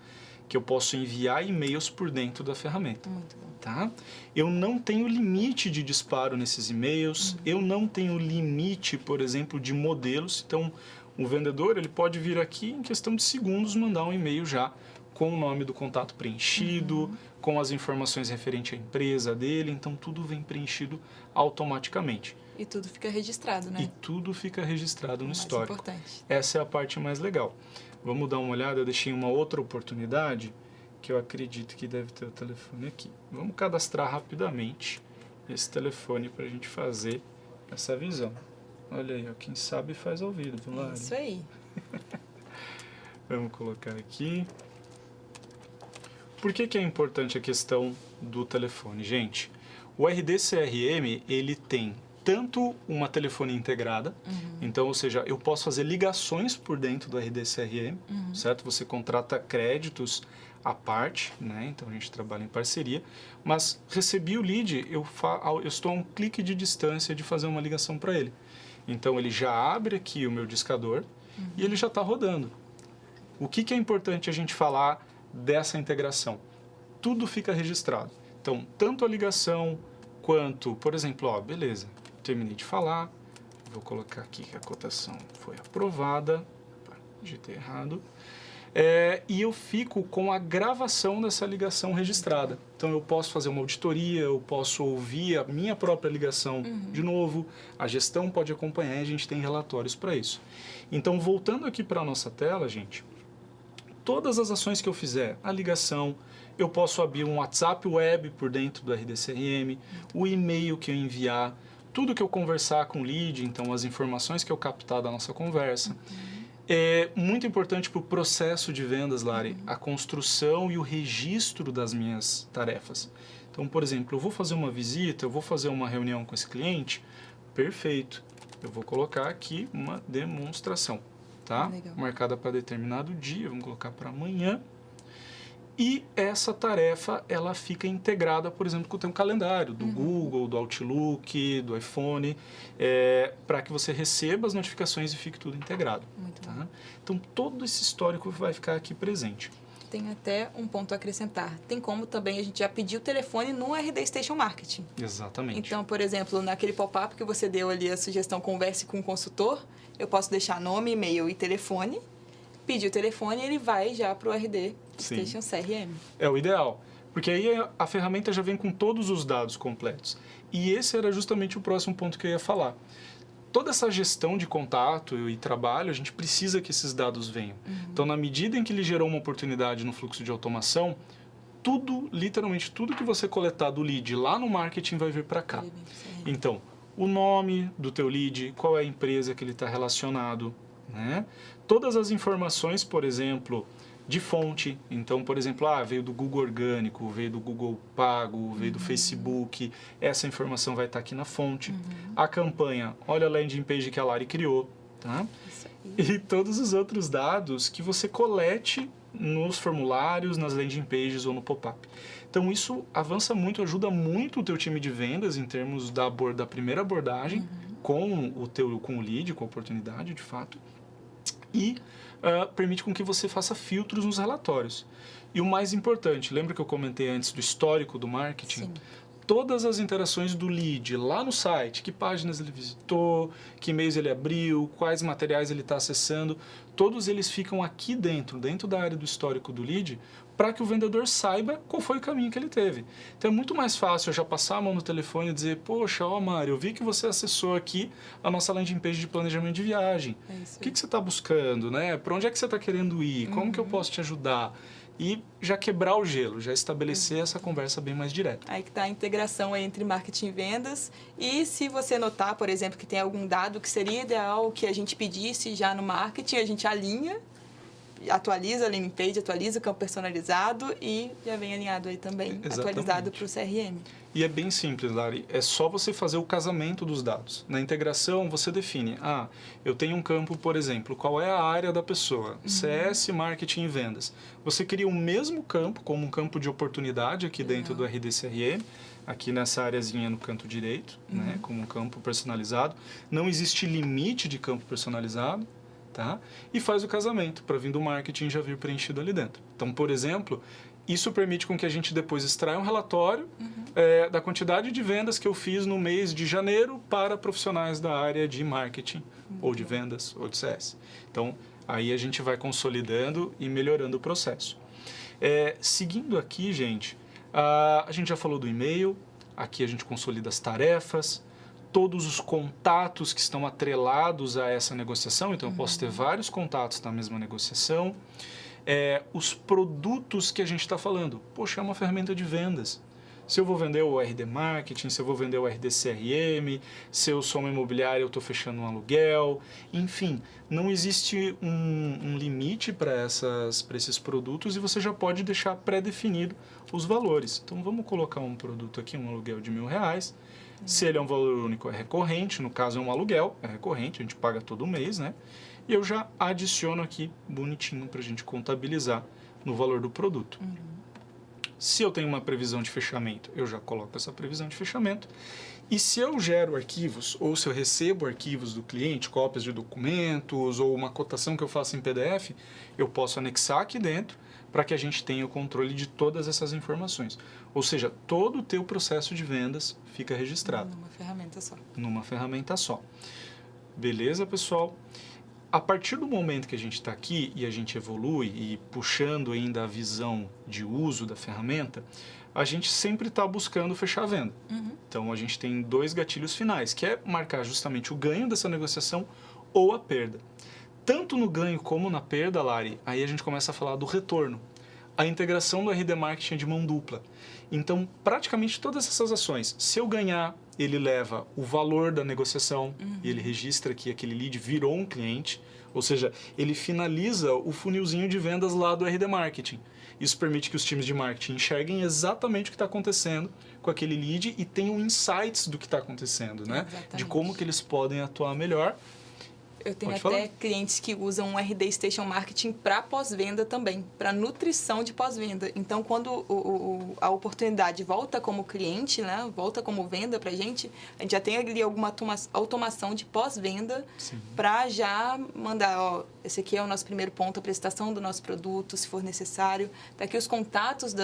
que eu posso enviar e-mails por dentro da ferramenta. Muito bom. Tá? Eu não tenho limite de disparo nesses e-mails, eu não tenho limite, por exemplo, de modelos. Então, o vendedor ele pode vir aqui em questão de segundos mandar um e-mail já com o nome do contato preenchido, com as informações referentes à empresa dele. Então, tudo vem preenchido automaticamente. E tudo fica registrado, né? E tudo fica registrado no histórico. Importante. Essa é a parte mais legal. Vamos dar uma olhada, eu deixei uma outra oportunidade que eu acredito que deve ter o telefone aqui. Vamos cadastrar rapidamente esse telefone para a gente fazer essa visão. Olha aí, ó, quem sabe faz ao vivo, Lari. Isso aí. Vamos colocar aqui. Por que é importante a questão do telefone, gente? O RD-CRM, ele tem tanto uma telefonia integrada, então, ou seja, eu posso fazer ligações por dentro do RD-CRM, certo? Você contrata créditos à parte, né? Então a gente trabalha em parceria, mas recebi o lead, eu estou a um clique de distância de fazer uma ligação para ele. Então ele já abre aqui o meu discador e ele já está rodando. O que é importante a gente falar dessa integração? Tudo fica registrado. Então, tanto a ligação quanto, por exemplo, ó, beleza, terminei de falar, vou colocar aqui que a cotação foi aprovada, digitei errado, e eu fico com a gravação dessa ligação registrada. Então eu posso fazer uma auditoria, eu posso ouvir a minha própria ligação de novo, a gestão pode acompanhar e a gente tem relatórios para isso. Então, voltando aqui para a nossa tela, gente, todas as ações que eu fizer, a ligação, eu posso abrir um WhatsApp web por dentro do RD-CRM, o e-mail que eu enviar, tudo que eu conversar com o lead, então as informações que eu captar da nossa conversa. É muito importante para o processo de vendas, Lari, a construção e o registro das minhas tarefas. Então, por exemplo, eu vou fazer uma visita, eu vou fazer uma reunião com esse cliente, perfeito. Eu vou colocar aqui uma demonstração, tá? Legal. Marcada para determinado dia, vamos colocar para amanhã. E essa tarefa, ela fica integrada, por exemplo, com o teu calendário do Google, do Outlook, do iPhone, para que você receba as notificações e fique tudo integrado. Muito tá? bom. Então, todo esse histórico vai ficar aqui presente. Tem até um ponto a acrescentar. Tem como também a gente já pedir o telefone no RD Station Marketing. Exatamente. Então, por exemplo, naquele pop-up que você deu ali a sugestão converse com o consultor, eu posso deixar nome, e-mail e telefone, pedir o telefone e ele vai já para o RD Station CRM. É o ideal, porque aí a ferramenta já vem com todos os dados completos. E esse era justamente o próximo ponto que eu ia falar. Toda essa gestão de contato e trabalho, a gente precisa que esses dados venham. Então, na medida em que ele gerou uma oportunidade no fluxo de automação, tudo, literalmente tudo que você coletar do lead lá no marketing vai vir para cá. Então, o nome do teu lead, qual é a empresa que ele está relacionado, né? Todas as informações, por exemplo, de fonte. Então, por exemplo, veio do Google Orgânico, veio do Google Pago, veio do Facebook. Essa informação vai estar aqui na fonte. A campanha, olha a landing page que a Lari criou. Tá? Isso aí. E todos os outros dados que você colete nos formulários, nas landing pages ou no pop-up. Então, isso avança muito, ajuda muito o teu time de vendas em termos da primeira abordagem com o lead, com a oportunidade, de fato. E permite com que você faça filtros nos relatórios. E o mais importante, lembra que eu comentei antes do histórico do marketing? Sim. Todas as interações do lead lá no site, que páginas ele visitou, que e-mails ele abriu, quais materiais ele está acessando, todos eles ficam aqui dentro da área do histórico do lead, para que o vendedor saiba qual foi o caminho que ele teve. Então é muito mais fácil eu já passar a mão no telefone e dizer, poxa, ó Mário, eu vi que você acessou aqui a nossa landing page de planejamento de viagem. O que você está buscando, né? Para onde é que você está querendo ir? Como que eu posso te ajudar? E já quebrar o gelo, já estabelecer essa conversa bem mais direta. Aí que está a integração entre marketing e vendas. E se você notar, por exemplo, que tem algum dado que seria ideal que a gente pedisse já no marketing, a gente alinha, atualiza a landing page, atualiza o campo personalizado e já vem alinhado aí também, Exatamente. atualizado para o CRM. E é bem simples, Lari, é só você fazer o casamento dos dados. Na integração, você define, eu tenho um campo, por exemplo, qual é a área da pessoa? CS, marketing e vendas. Você cria o mesmo campo, como um campo de oportunidade aqui dentro do RD-CRM, aqui nessa areazinha no canto direito, né, como um campo personalizado. Não existe limite de campo personalizado. Tá? E faz o casamento para vir do marketing já vir preenchido ali dentro. Então, por exemplo, isso permite com que a gente depois extraia um relatório da quantidade de vendas que eu fiz no mês de janeiro para profissionais da área de marketing, ou de vendas, ou de CS. Então, aí a gente vai consolidando e melhorando o processo. Seguindo aqui, gente, a gente já falou do e-mail, aqui a gente consolida as tarefas, todos os contatos que estão atrelados a essa negociação, então eu posso ter vários contatos na mesma negociação. Os produtos que a gente está falando, poxa, é uma ferramenta de vendas. Se eu vou vender o RD Marketing, se eu vou vender o RD CRM, se eu sou uma imobiliária, eu estou fechando um aluguel, enfim, não existe um limite para esses produtos e você já pode deixar pré-definido os valores. Então vamos colocar um produto aqui, um aluguel de R$1.000. Se ele é um valor único, é recorrente, no caso é um aluguel, é recorrente, a gente paga todo mês, né? E eu já adiciono aqui bonitinho para a gente contabilizar no valor do produto. Se eu tenho uma previsão de fechamento, eu já coloco essa previsão de fechamento. E se eu gero arquivos, ou se eu recebo arquivos do cliente, cópias de documentos, ou uma cotação que eu faço em PDF, eu posso anexar aqui dentro para que a gente tenha o controle de todas essas informações. Ou seja, todo o teu processo de vendas fica registrado. Numa ferramenta só. Numa ferramenta só. Beleza, pessoal? A partir do momento que a gente está aqui e a gente evolui e puxando ainda a visão de uso da ferramenta, a gente sempre está buscando fechar a venda. Então, a gente tem dois gatilhos finais, que é marcar justamente o ganho dessa negociação ou a perda. Tanto no ganho como na perda, Lari, aí a gente começa a falar do retorno. A integração do RD Marketing é de mão dupla. Então, praticamente todas essas ações, se eu ganhar, ele leva o valor da negociação e ele registra que aquele lead virou um cliente, ou seja, ele finaliza o funilzinho de vendas lá do RD Marketing. Isso permite que os times de marketing enxerguem exatamente o que está acontecendo com aquele lead e tenham insights do que está acontecendo, né? Exatamente. De como que eles podem atuar melhor. Eu tenho Pode até falar. clientes que usam um RD Station Marketing para pós-venda também, para nutrição de pós-venda. Então, quando a oportunidade volta como cliente, né, volta como venda para a gente já tem ali alguma automação de pós-venda para já mandar, esse aqui é o nosso primeiro ponto, a apresentação do nosso produto, se for necessário, tá aqui os contatos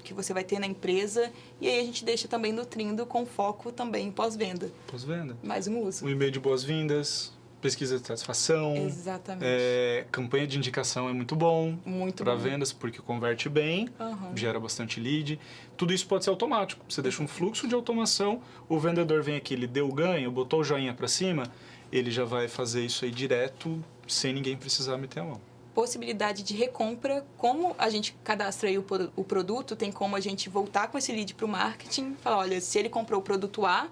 que você vai ter na empresa e aí a gente deixa também nutrindo com foco também em pós-venda. Pós-venda. Mais um uso. Um e-mail de boas-vindas, pesquisa de satisfação. Exatamente. Campanha de indicação é muito bom Muito para bom. vendas, porque converte bem, gera bastante lead. Tudo isso pode ser automático. Você deixa um fluxo de automação, o vendedor vem aqui, ele deu o ganho, botou o joinha para cima, ele já vai fazer isso aí direto, sem ninguém precisar meter a mão. Possibilidade de recompra, como a gente cadastra aí o produto, tem como a gente voltar com esse lead para o marketing, falar, olha, se ele comprou o produto A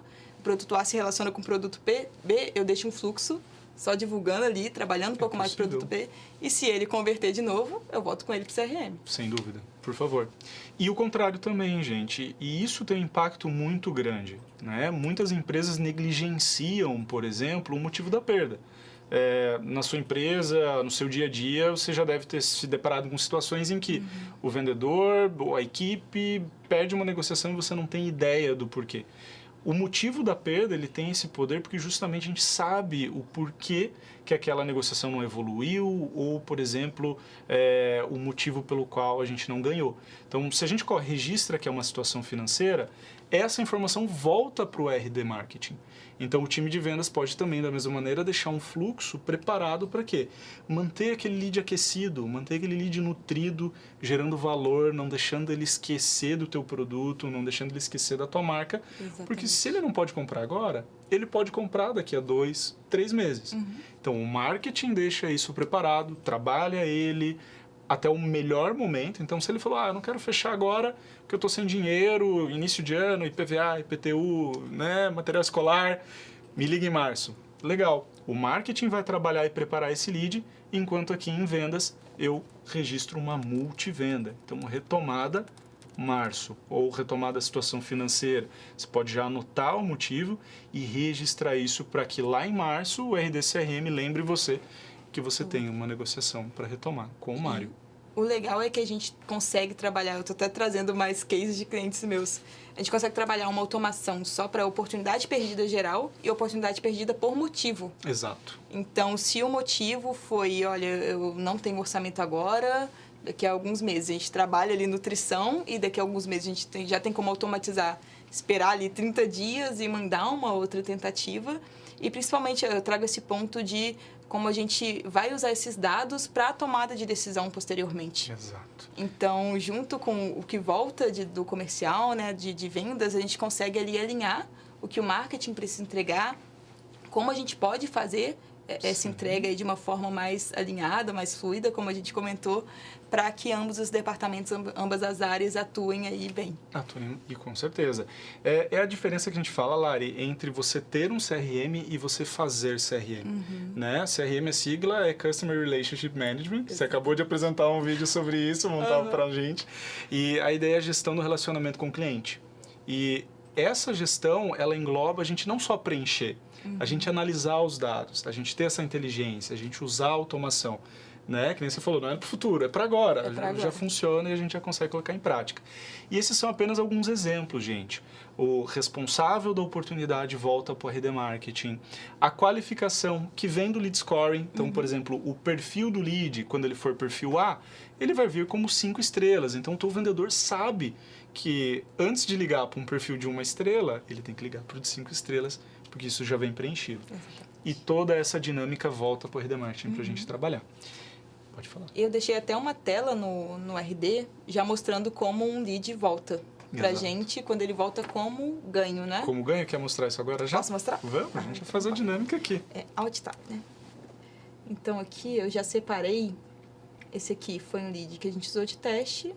se relaciona com o produto B, eu deixo um fluxo, só divulgando ali, trabalhando um pouco mais o produto B, e se ele converter de novo, eu volto com ele para o CRM. Sem dúvida, por favor. E o contrário também, gente, e isso tem um impacto muito grande, né? Muitas empresas negligenciam, por exemplo, o motivo da perda. Na sua empresa, no seu dia a dia, você já deve ter se deparado com situações em que o vendedor ou a equipe perde uma negociação e você não tem ideia do porquê. O motivo da perda, ele tem esse poder porque justamente a gente sabe o porquê que aquela negociação não evoluiu ou, por exemplo, o motivo pelo qual a gente não ganhou. Então, se a gente registra que é uma situação financeira, essa informação volta para o RD Marketing. Então, o time de vendas pode também, da mesma maneira, deixar um fluxo preparado para quê? Manter aquele lead aquecido, manter aquele lead nutrido, gerando valor, não deixando ele esquecer do teu produto, não deixando ele esquecer da tua marca. Exatamente. Porque se ele não pode comprar agora, ele pode comprar daqui a 2, 3 meses. Então, o marketing deixa isso preparado, trabalha ele até o melhor momento. Então, se ele falou, eu não quero fechar agora porque eu estou sem dinheiro, início de ano, IPVA, IPTU, né, material escolar, me liga em março. Legal. O marketing vai trabalhar e preparar esse lead, enquanto aqui em vendas eu registro uma multivenda. Então, retomada março ou retomada da situação financeira. Você pode já anotar o motivo e registrar isso para que lá em março o RD CRM lembre você que você tem uma negociação para retomar com o Mário. O legal é que a gente consegue trabalhar, eu estou até trazendo mais cases de clientes meus, a gente consegue trabalhar uma automação só para oportunidade perdida geral e oportunidade perdida por motivo. Exato. Então, se o motivo foi, olha, eu não tenho orçamento agora, daqui a alguns meses a gente trabalha ali nutrição e daqui a alguns meses a gente já tem como automatizar, esperar ali 30 dias e mandar uma outra tentativa. E principalmente eu trago esse ponto de como a gente vai usar esses dados para a tomada de decisão posteriormente. Exato. Então, junto com o que volta do comercial, né, de vendas, a gente consegue ali alinhar o que o marketing precisa entregar, como a gente pode fazer essa entrega aí de uma forma mais alinhada, mais fluida, como a gente comentou, para que ambos os departamentos, ambas as áreas atuem aí bem. Atuem, e com certeza. É a diferença que a gente fala, Lari, entre você ter um CRM e você fazer CRM. Né? CRM, a sigla é Customer Relationship Management. Você acabou de apresentar um vídeo sobre isso, montar para a gente. E a ideia é a gestão do relacionamento com o cliente. E essa gestão, ela engloba a gente não só preencher, a gente analisar os dados, a gente ter essa inteligência, a gente usar a automação, né? Que nem você falou, não é para o futuro, é para agora. Já funciona e a gente já consegue colocar em prática. E esses são apenas alguns exemplos, gente. O responsável da oportunidade volta para o RD Marketing. A qualificação que vem do lead scoring, então, por exemplo, o perfil do lead, quando ele for perfil A, ele vai vir como 5 estrelas. Então, o teu vendedor sabe que antes de ligar para um perfil de 1 estrela, ele tem que ligar para o de 5 estrelas, porque isso já vem preenchido. E toda essa dinâmica volta para o RD Marketing para a gente trabalhar. Pode falar. Eu deixei até uma tela no RD já mostrando como um lead volta para a gente, quando ele volta como ganho, né? Como ganho? Quer mostrar isso agora já? Posso mostrar? Vamos, a gente vai fazer a dinâmica aqui. Alt Tab, né? Então, aqui eu já separei. Esse aqui foi um lead que a gente usou de teste.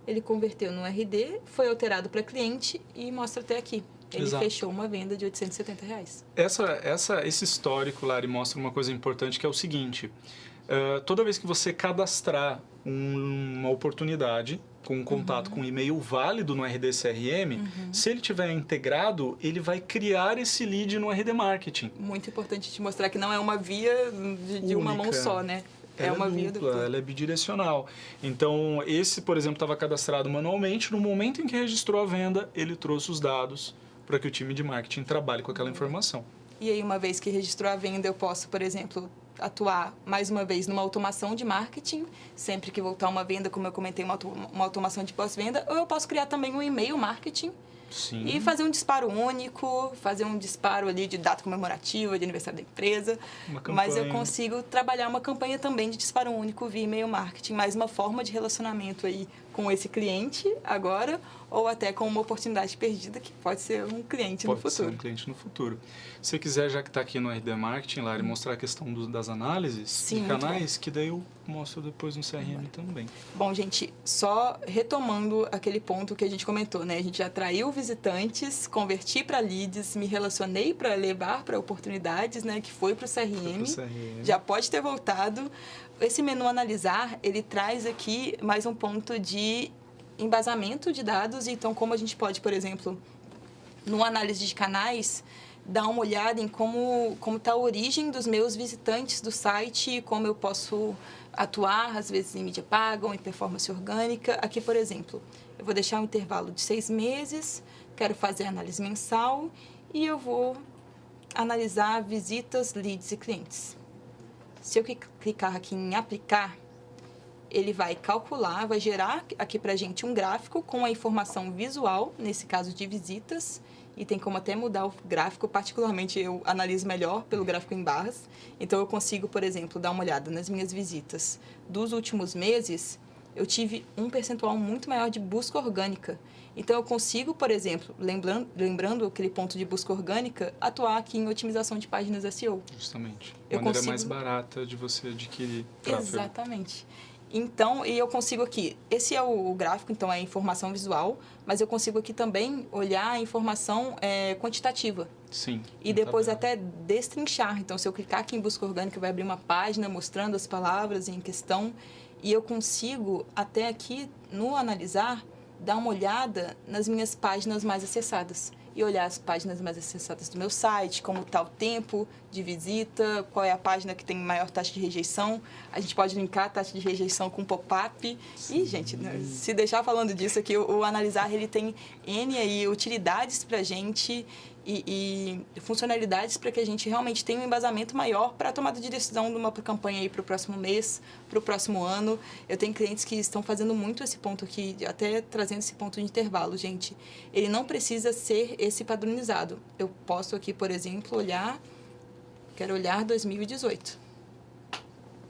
Ele converteu no RD, foi alterado para cliente e mostra até aqui. Ele fechou uma venda de R$870. Esse histórico, Lari, mostra uma coisa importante que é o seguinte. Toda vez que você cadastrar uma oportunidade com um contato com um e-mail válido no RD CRM, se ele tiver integrado, ele vai criar esse lead no RD Marketing. Muito importante te mostrar que não é uma via de uma mão só, né? Ela é uma via dupla, ela é bidirecional. Então, esse, por exemplo, estava cadastrado manualmente. No momento em que registrou a venda, ele trouxe os dados para que o time de marketing trabalhe com aquela informação. E aí, uma vez que registrou a venda, eu posso, por exemplo, atuar mais uma vez numa automação de marketing, sempre que voltar uma venda, como eu comentei, uma automação de pós-venda, ou eu posso criar também um e-mail marketing. Sim. E fazer um disparo único, fazer um disparo ali de data comemorativa, de aniversário da empresa. Mas eu consigo trabalhar uma campanha também de disparo único via e-mail marketing, mais uma forma de relacionamento aí com esse cliente agora, ou até com uma oportunidade perdida que pode ser um cliente no futuro. Pode ser um cliente no futuro. Se você quiser, já que está aqui no RD Marketing, Lari, mostrar a questão das análises de canais, que daí eu mostro depois no CRM também. Bom, gente, só retomando aquele ponto que a gente comentou, né? A gente atraiu visitantes, converti para leads, me relacionei para levar para oportunidades, né? Que foi para o CRM. Já pode ter voltado. Esse menu analisar, ele traz aqui mais um ponto de embasamento de dados. Então, como a gente pode, por exemplo, no análise de canais, dar uma olhada em como está a origem dos meus visitantes do site, como eu posso atuar, às vezes, em mídia paga ou em performance orgânica. Aqui, por exemplo, eu vou deixar um intervalo de 6 meses, quero fazer a análise mensal e eu vou analisar visitas, leads e clientes. Se eu clicar aqui em aplicar, ele vai calcular, vai gerar aqui para a gente um gráfico com a informação visual, nesse caso de visitas, e tem como até mudar o gráfico, particularmente eu analiso melhor pelo gráfico em barras. Então, eu consigo, por exemplo, dar uma olhada nas minhas visitas dos últimos meses, eu tive um percentual muito maior de busca orgânica. Então, eu consigo, por exemplo, lembrando aquele ponto de busca orgânica, atuar aqui em otimização de páginas SEO. Justamente. Eu Maneira consigo... mais barata de você adquirir tráfego. Exatamente. Então, e eu consigo aqui, esse é o gráfico, então é a informação visual, mas eu consigo aqui também olhar a informação quantitativa. Sim. E depois até destrinchar. Então, se eu clicar aqui em busca orgânica, vai abrir uma página mostrando as palavras em questão. E eu consigo, até aqui, no analisar, dar uma olhada nas minhas páginas mais acessadas. E olhar as páginas mais acessadas do meu site, como está o tempo de visita, qual é a página que tem maior taxa de rejeição. A gente pode linkar a taxa de rejeição com pop-up. E, gente, né, se deixar falando disso aqui, o analisar, ele tem N aí utilidades para a gente e funcionalidades para que a gente realmente tenha um embasamento maior para a tomada de decisão de uma campanha aí para o próximo mês, para o próximo ano. Eu tenho clientes que estão fazendo muito esse ponto aqui, até trazendo esse ponto de intervalo, gente. Ele não precisa ser esse padronizado. Eu posso aqui, por exemplo, quero olhar 2018.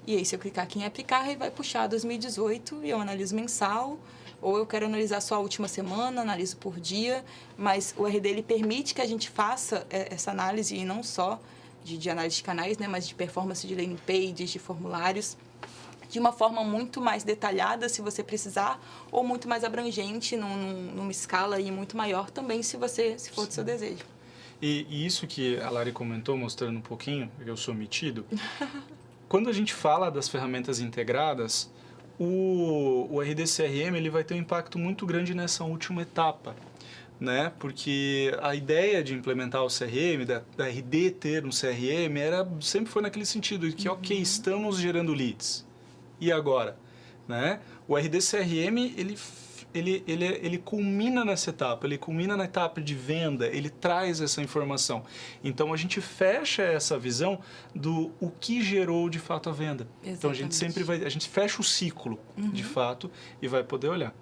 E aí, se eu clicar aqui em aplicar, ele vai puxar 2018 e eu analiso mensal. Ou eu quero analisar só a última semana, analiso por dia, mas o RD ele permite que a gente faça essa análise, e não só de análise de canais, né, mas de performance de landing pages, de formulários, de uma forma muito mais detalhada, se você precisar, ou muito mais abrangente, numa escala aí muito maior também, se for do seu desejo. E isso que a Lari comentou, mostrando um pouquinho, que eu sou metido, quando a gente fala das ferramentas integradas, o RD CRM ele vai ter um impacto muito grande nessa última etapa, né? Porque a ideia de implementar o CRM, da RD ter um CRM, sempre foi naquele sentido de que, ok, estamos gerando leads. E agora? Né? O RD CRM, ele culmina nessa etapa, ele culmina na etapa de venda, ele traz essa informação. Então, a gente fecha essa visão do o que gerou de fato a venda. Exatamente. Então, a gente fecha o ciclo, de fato, e vai poder olhar.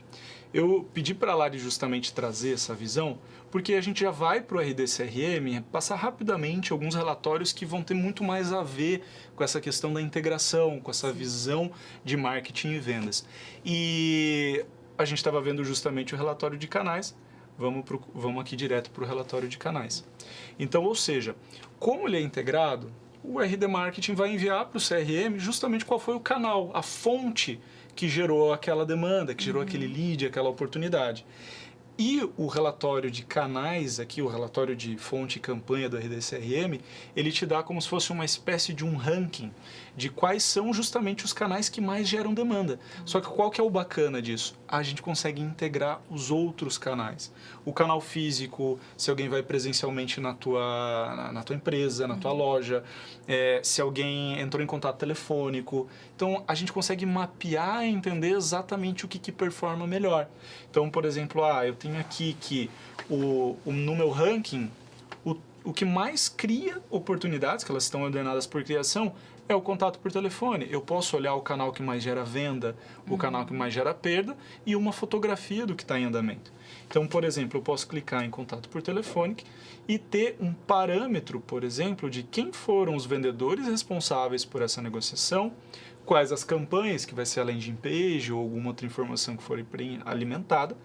Eu pedi para a Lari justamente trazer essa visão, porque a gente já vai para o RD CRM passar rapidamente alguns relatórios que vão ter muito mais a ver com essa questão da integração, com essa visão de marketing e vendas. E a gente estava vendo justamente o relatório de canais, vamos aqui direto para o relatório de canais. Então, ou seja, como ele é integrado, o RD Marketing vai enviar para o CRM justamente qual foi o canal, a fonte que gerou aquela demanda, que gerou aquele lead, aquela oportunidade. E o relatório de canais, aqui o relatório de fonte e campanha do RD CRM, ele te dá como se fosse uma espécie de um ranking de quais são justamente os canais que mais geram demanda. Só que qual que é o bacana disso? A gente consegue integrar os outros canais. O canal físico, se alguém vai presencialmente na tua empresa, na tua loja, se alguém entrou em contato telefônico. Então, a gente consegue mapear e entender exatamente o que performa melhor. Então, por exemplo, eu tenho aqui que no meu ranking, o que mais cria oportunidades, que elas estão ordenadas por criação, é o contato por telefone. Eu posso olhar o canal que mais gera venda, o canal que mais gera perda e uma fotografia do que está em andamento. Então, por exemplo, eu posso clicar em contato por telefone e ter um parâmetro, por exemplo, de quem foram os vendedores responsáveis por essa negociação, quais as campanhas, que vai ser a landing page ou alguma outra informação que for alimentada,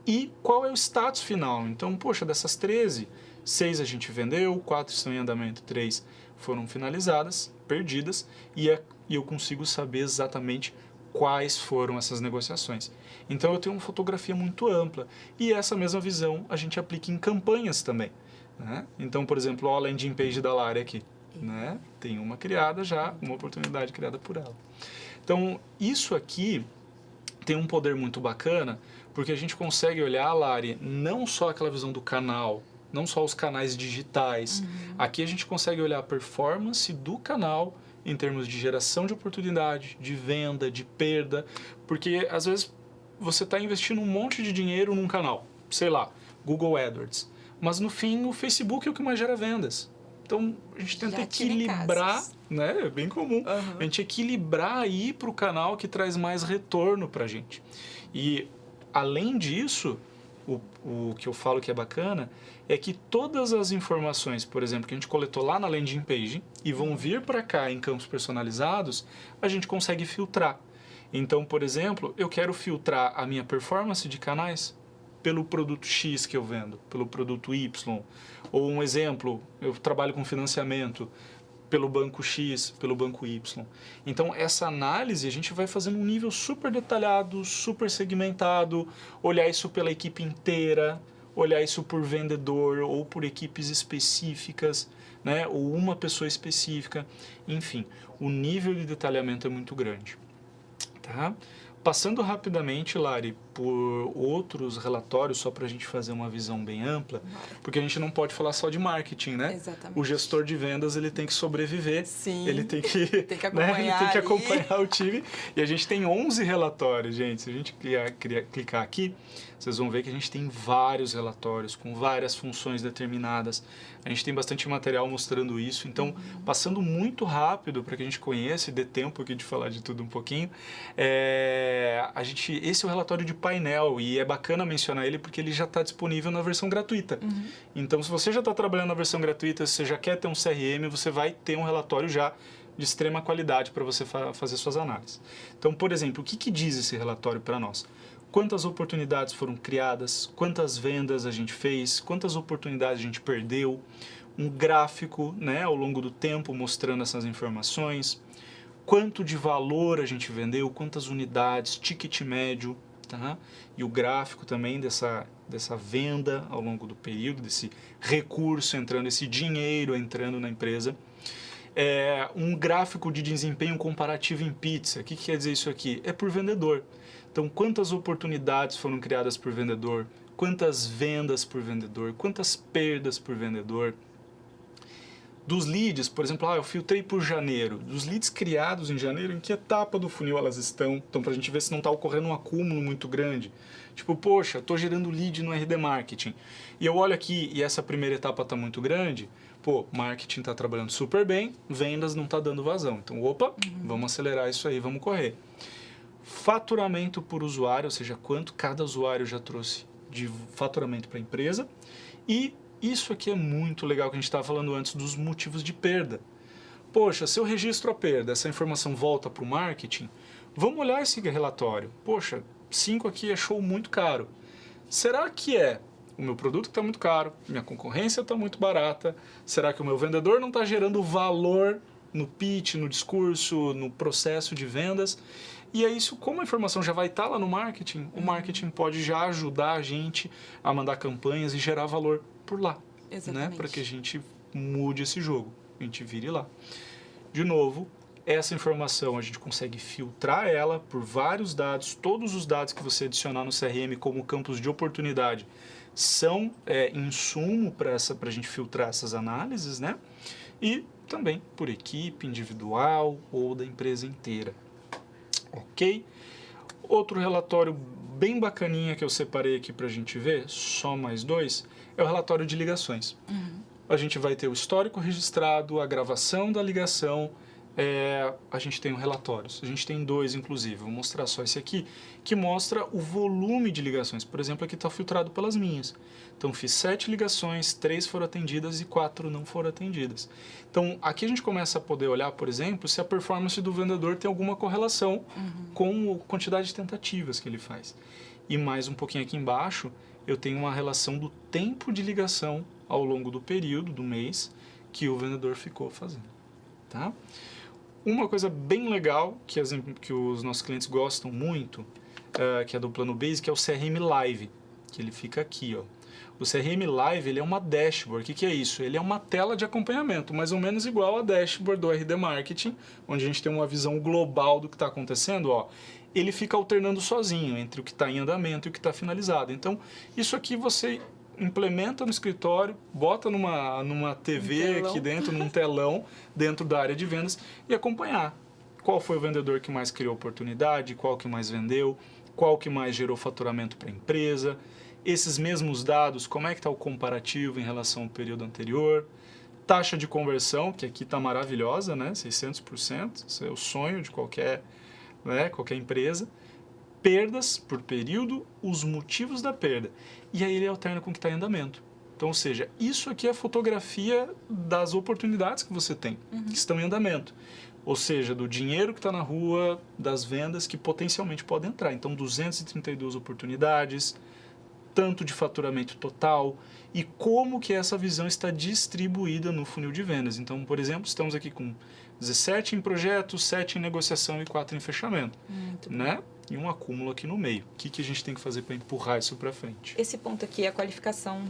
e qual é o status final. Então, poxa, dessas 13, 6 a gente vendeu, 4 estão em andamento, 3 foram finalizadas, perdidas, e eu consigo saber exatamente quais foram essas negociações. Então, eu tenho uma fotografia muito ampla, e essa mesma visão a gente aplica em campanhas também, né? Então, por exemplo, a landing page da Lari aqui, né? Tem uma criada já, uma oportunidade criada por ela. Então, isso aqui tem um poder muito bacana, porque a gente consegue olhar, Lari, não só aquela visão do canal, não só os canais digitais. Aqui a gente consegue olhar a performance do canal em termos de geração de oportunidade, de venda, de perda, porque às vezes você está investindo um monte de dinheiro num canal, sei lá, Google AdWords, mas no fim o Facebook é o que mais gera vendas. Então, a gente tenta Já tive equilibrar, casos. né? É bem comum. Uhum. A gente equilibrar aí para o canal que traz mais retorno para a gente. E, além disso, o que eu falo que é bacana é que todas as informações, por exemplo, que a gente coletou lá na landing page e vão vir para cá em campos personalizados, a gente consegue filtrar. Então, por exemplo, eu quero filtrar a minha performance de canais pelo produto X que eu vendo, pelo produto Y. Ou um exemplo, eu trabalho com financiamento pelo banco X, pelo banco Y. Então, essa análise a gente vai fazendo um nível super detalhado, super segmentado, olhar isso pela equipe inteira, olhar isso por vendedor ou por equipes específicas, né? Ou uma pessoa específica. Enfim, o nível de detalhamento é muito grande. Tá? Passando rapidamente, Lari, por outros relatórios, só para a gente fazer uma visão bem ampla, porque a gente não pode falar só de marketing, né? Exatamente. O gestor de vendas, ele tem que sobreviver, Sim, ele tem que, tem que acompanhar, né? Ele tem que acompanhar o time. E a gente tem 11 relatórios, gente. Se a gente clicar aqui, vocês vão ver que a gente tem vários relatórios com várias funções determinadas. A gente tem bastante material mostrando isso. Então, passando muito rápido para que a gente conheça e dê tempo aqui de falar de tudo um pouquinho, esse é o relatório de painel e é bacana mencionar ele porque ele já está disponível na versão gratuita. Então, se você já está trabalhando na versão gratuita, se você já quer ter um CRM, você vai ter um relatório já de extrema qualidade para você fazer suas análises. Então, por exemplo, o que diz esse relatório para nós? Quantas oportunidades foram criadas, quantas vendas a gente fez, quantas oportunidades a gente perdeu, um gráfico, né, ao longo do tempo mostrando essas informações, quanto de valor a gente vendeu, quantas unidades, ticket médio, tá? E o gráfico também dessa venda ao longo do período, desse recurso entrando, esse dinheiro entrando na empresa. Um gráfico de desempenho comparativo em pizza. O que quer dizer isso aqui? É por vendedor. Então, quantas oportunidades foram criadas por vendedor, quantas vendas por vendedor, quantas perdas por vendedor. Dos leads, por exemplo, eu filtrei por janeiro. Dos leads criados em janeiro, em que etapa do funil elas estão? Então, para a gente ver se não está ocorrendo um acúmulo muito grande. Tipo, poxa, estou gerando lead no RD Marketing. E eu olho aqui e essa primeira etapa está muito grande. Pô, marketing está trabalhando super bem, vendas não está dando vazão. Então, vamos acelerar isso aí, vamos correr. Faturamento por usuário, ou seja, quanto cada usuário já trouxe de faturamento para a empresa. E isso aqui é muito legal que a gente estava falando antes dos motivos de perda. Poxa, se eu registro a perda, essa informação volta para o marketing, vamos olhar esse relatório. Poxa, 5 aqui achou muito caro. Será que o meu produto está muito caro, minha concorrência está muito barata? Será que o meu vendedor não está gerando valor no pitch, no discurso, no processo de vendas? E é isso, como a informação já vai estar lá no marketing, o marketing pode já ajudar a gente a mandar campanhas e gerar valor por lá. Exatamente. Né? Para que a gente mude esse jogo, a gente vire lá. De novo, essa informação a gente consegue filtrar ela por vários dados, todos os dados que você adicionar no CRM como campos de oportunidade são insumo para a gente filtrar essas análises, né? E também por equipe individual ou da empresa inteira. Ok? Outro relatório bem bacaninha que eu separei aqui para a gente ver, só mais 2, é o relatório de ligações. A gente vai ter o histórico registrado, a gravação da ligação, a gente tem relatórios. A gente tem 2, inclusive. Vou mostrar só esse aqui, que mostra o volume de ligações. Por exemplo, aqui está filtrado pelas minhas. Então, fiz 7 ligações, 3 foram atendidas e 4 não foram atendidas. Então, aqui a gente começa a poder olhar, por exemplo, se a performance do vendedor tem alguma correlação com a quantidade de tentativas que ele faz. E mais um pouquinho aqui embaixo, eu tenho uma relação do tempo de ligação ao longo do período, do mês, que o vendedor ficou fazendo. Tá? Uma coisa bem legal que os nossos clientes gostam muito, que é do plano Basic, é o CRM Live, que ele fica aqui, ó. O CRM Live, ele é uma dashboard. O que é isso? Ele é uma tela de acompanhamento, mais ou menos igual a dashboard do RD Marketing, onde a gente tem uma visão global do que está acontecendo. Ó. Ele fica alternando sozinho entre o que está em andamento e o que está finalizado. Então, isso aqui você implementa no escritório, bota numa TV aqui dentro, num telão, dentro da área de vendas e acompanhar. Qual foi o vendedor que mais criou oportunidade, qual que mais vendeu, qual que mais gerou faturamento para a empresa. Esses mesmos dados, como é que está o comparativo em relação ao período anterior? taxa de conversão, que aqui está maravilhosa, né? 600%, isso é o sonho de qualquer empresa. Perdas por período, os motivos da perda. E aí ele alterna com o que está em andamento. Então, ou seja, isso aqui é a fotografia das oportunidades que você tem, que estão em andamento. Ou seja, do dinheiro que está na rua, das vendas que potencialmente podem entrar. Então, 232 oportunidades, tanto de faturamento total e como que essa visão está distribuída no funil de vendas. Então, por exemplo, estamos aqui com 17 em projeto, 7 em negociação e 4 em fechamento, né? E um acúmulo aqui no meio. O que a gente tem que fazer para empurrar isso para frente? Esse ponto aqui é a qualificação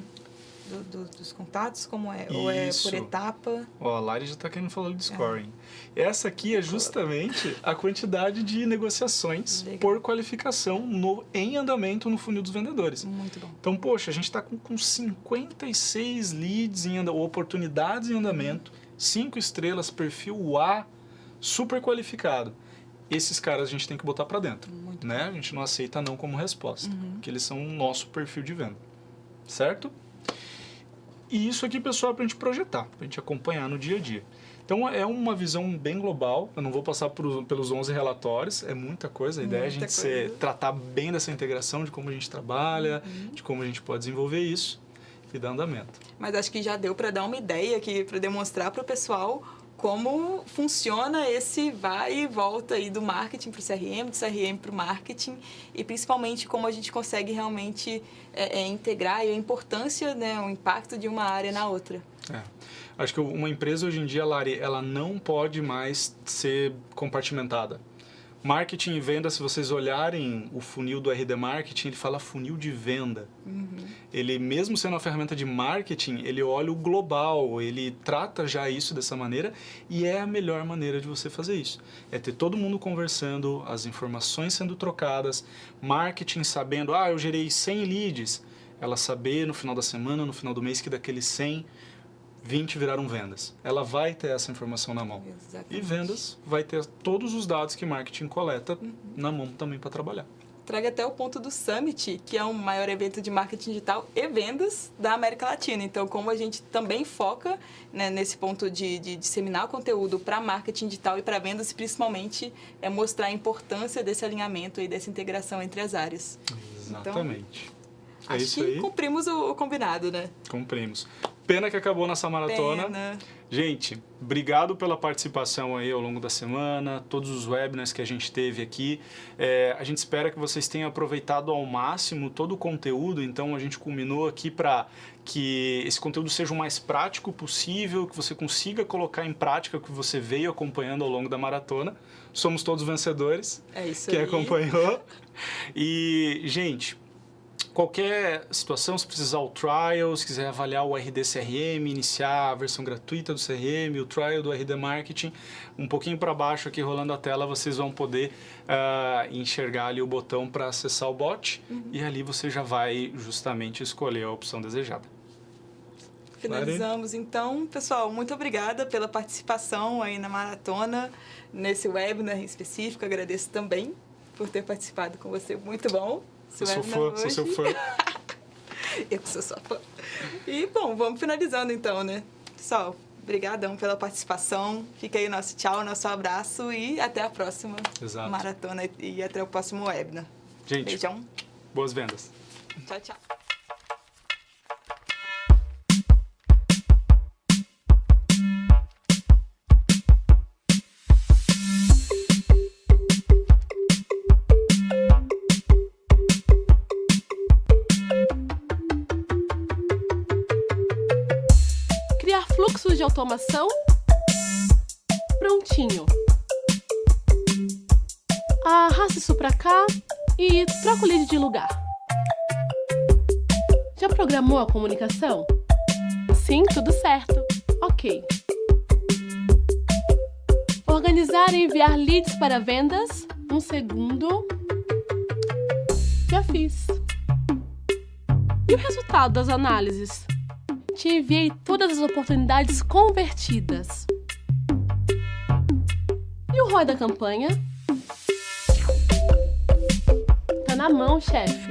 dos contatos, como é? Ou é por etapa? Ó, a Lari já está querendo falar de scoring. Essa aqui é justamente a quantidade de negociações por qualificação em andamento no funil dos vendedores. Muito bom. Então, poxa, a gente está com 56 leads oportunidades em andamento, 5 estrelas, perfil A, super qualificado. Esses caras a gente tem que botar para dentro, né? A gente não aceita não como resposta, porque eles são o nosso perfil de venda, certo? E isso aqui, pessoal, é para a gente projetar, para a gente acompanhar no dia a dia. Então, é uma visão bem global. Eu não vou passar pelos 11 relatórios, é muita coisa. A ideia é a gente tratar bem dessa integração, de como a gente trabalha, de como a gente pode desenvolver isso e dar andamento. Mas acho que já deu para dar uma ideia aqui, para demonstrar para o pessoal como funciona esse vai e volta aí do marketing para o CRM, do CRM para o marketing, e principalmente como a gente consegue realmente integrar e a importância, né, o impacto de uma área na outra. Acho que uma empresa hoje em dia, Lari, ela não pode mais ser compartimentada. Marketing e venda, se vocês olharem o funil do RD Marketing, ele fala funil de venda. Ele, mesmo sendo uma ferramenta de marketing, ele olha o global, ele trata já isso dessa maneira e é a melhor maneira de você fazer isso. É ter todo mundo conversando, as informações sendo trocadas, marketing sabendo, eu gerei 100 leads, ela saber no final da semana, no final do mês que daqueles 100, 20 viraram vendas. Ela vai ter essa informação na mão. Exatamente. E vendas vai ter todos os dados que marketing coleta na mão também para trabalhar. Traga até o ponto do Summit, que é o maior evento de marketing digital e vendas da América Latina. Então, como a gente também foca, né, nesse ponto de disseminar o conteúdo para marketing digital e para vendas, principalmente é mostrar a importância desse alinhamento e dessa integração entre as áreas. Exatamente. Então, acho que cumprimos o combinado, né? Cumprimos. Pena que acabou nossa maratona. Pena. Gente, obrigado pela participação aí ao longo da semana, todos os webinars que a gente teve aqui. A gente espera que vocês tenham aproveitado ao máximo todo o conteúdo, então a gente culminou aqui para que esse conteúdo seja o mais prático possível, que você consiga colocar em prática o que você veio acompanhando ao longo da maratona. Somos todos vencedores. É isso que aí. Acompanhou. E, gente, qualquer situação, se precisar o trial, se quiser avaliar o RD CRM, iniciar a versão gratuita do CRM, o trial do RD Marketing, um pouquinho para baixo aqui rolando a tela, vocês vão poder enxergar ali o botão para acessar o bot e ali você já vai justamente escolher a opção desejada. Finalizamos então. Pessoal, muito obrigada pela participação aí na maratona, nesse webinar em específico. Agradeço também por ter participado com você. Muito bom. Sou seu fã. Eu sou sua fã. E, bom, vamos finalizando então, né? Pessoal, brigadão pela participação. Fica aí o nosso tchau, nosso abraço e até a próxima maratona e até o próximo webinar. Gente, beijão. Boas vendas. Tchau, tchau. Fluxos de automação, prontinho. Arrasta isso pra cá e troca o lead de lugar. Já programou a comunicação? Sim, tudo certo. Ok. Organizar e enviar leads para vendas. Um segundo. Já fiz. E o resultado das análises? Te enviei todas as oportunidades convertidas. E o ROI da campanha? Tá na mão, chefe.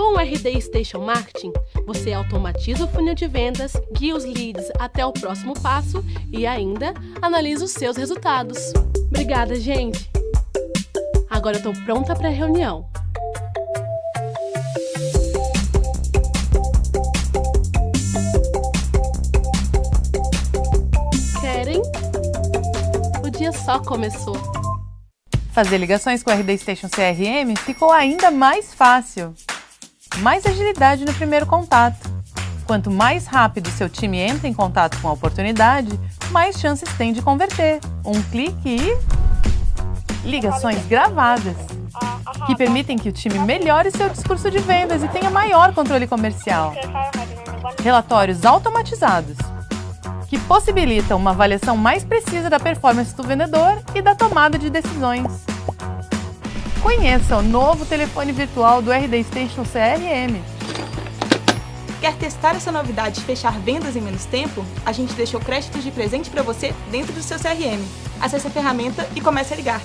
Com o RD Station Marketing, você automatiza o funil de vendas, guia os leads até o próximo passo e ainda analisa os seus resultados. Obrigada, gente! Agora eu tô pronta para a reunião. Querem? O dia só começou. Fazer ligações com o RD Station CRM ficou ainda mais fácil. Mais agilidade no primeiro contato. Quanto mais rápido seu time entra em contato com a oportunidade, mais chances tem de converter. Um clique e... ligações gravadas, que permitem que o time melhore seu discurso de vendas e tenha maior controle comercial. Relatórios automatizados, que possibilitam uma avaliação mais precisa da performance do vendedor e da tomada de decisões. Conheça o novo telefone virtual do RD Station CRM. Quer testar essa novidade e fechar vendas em menos tempo? A gente deixou créditos de presente para você dentro do seu CRM. Acesse a ferramenta e comece a ligar.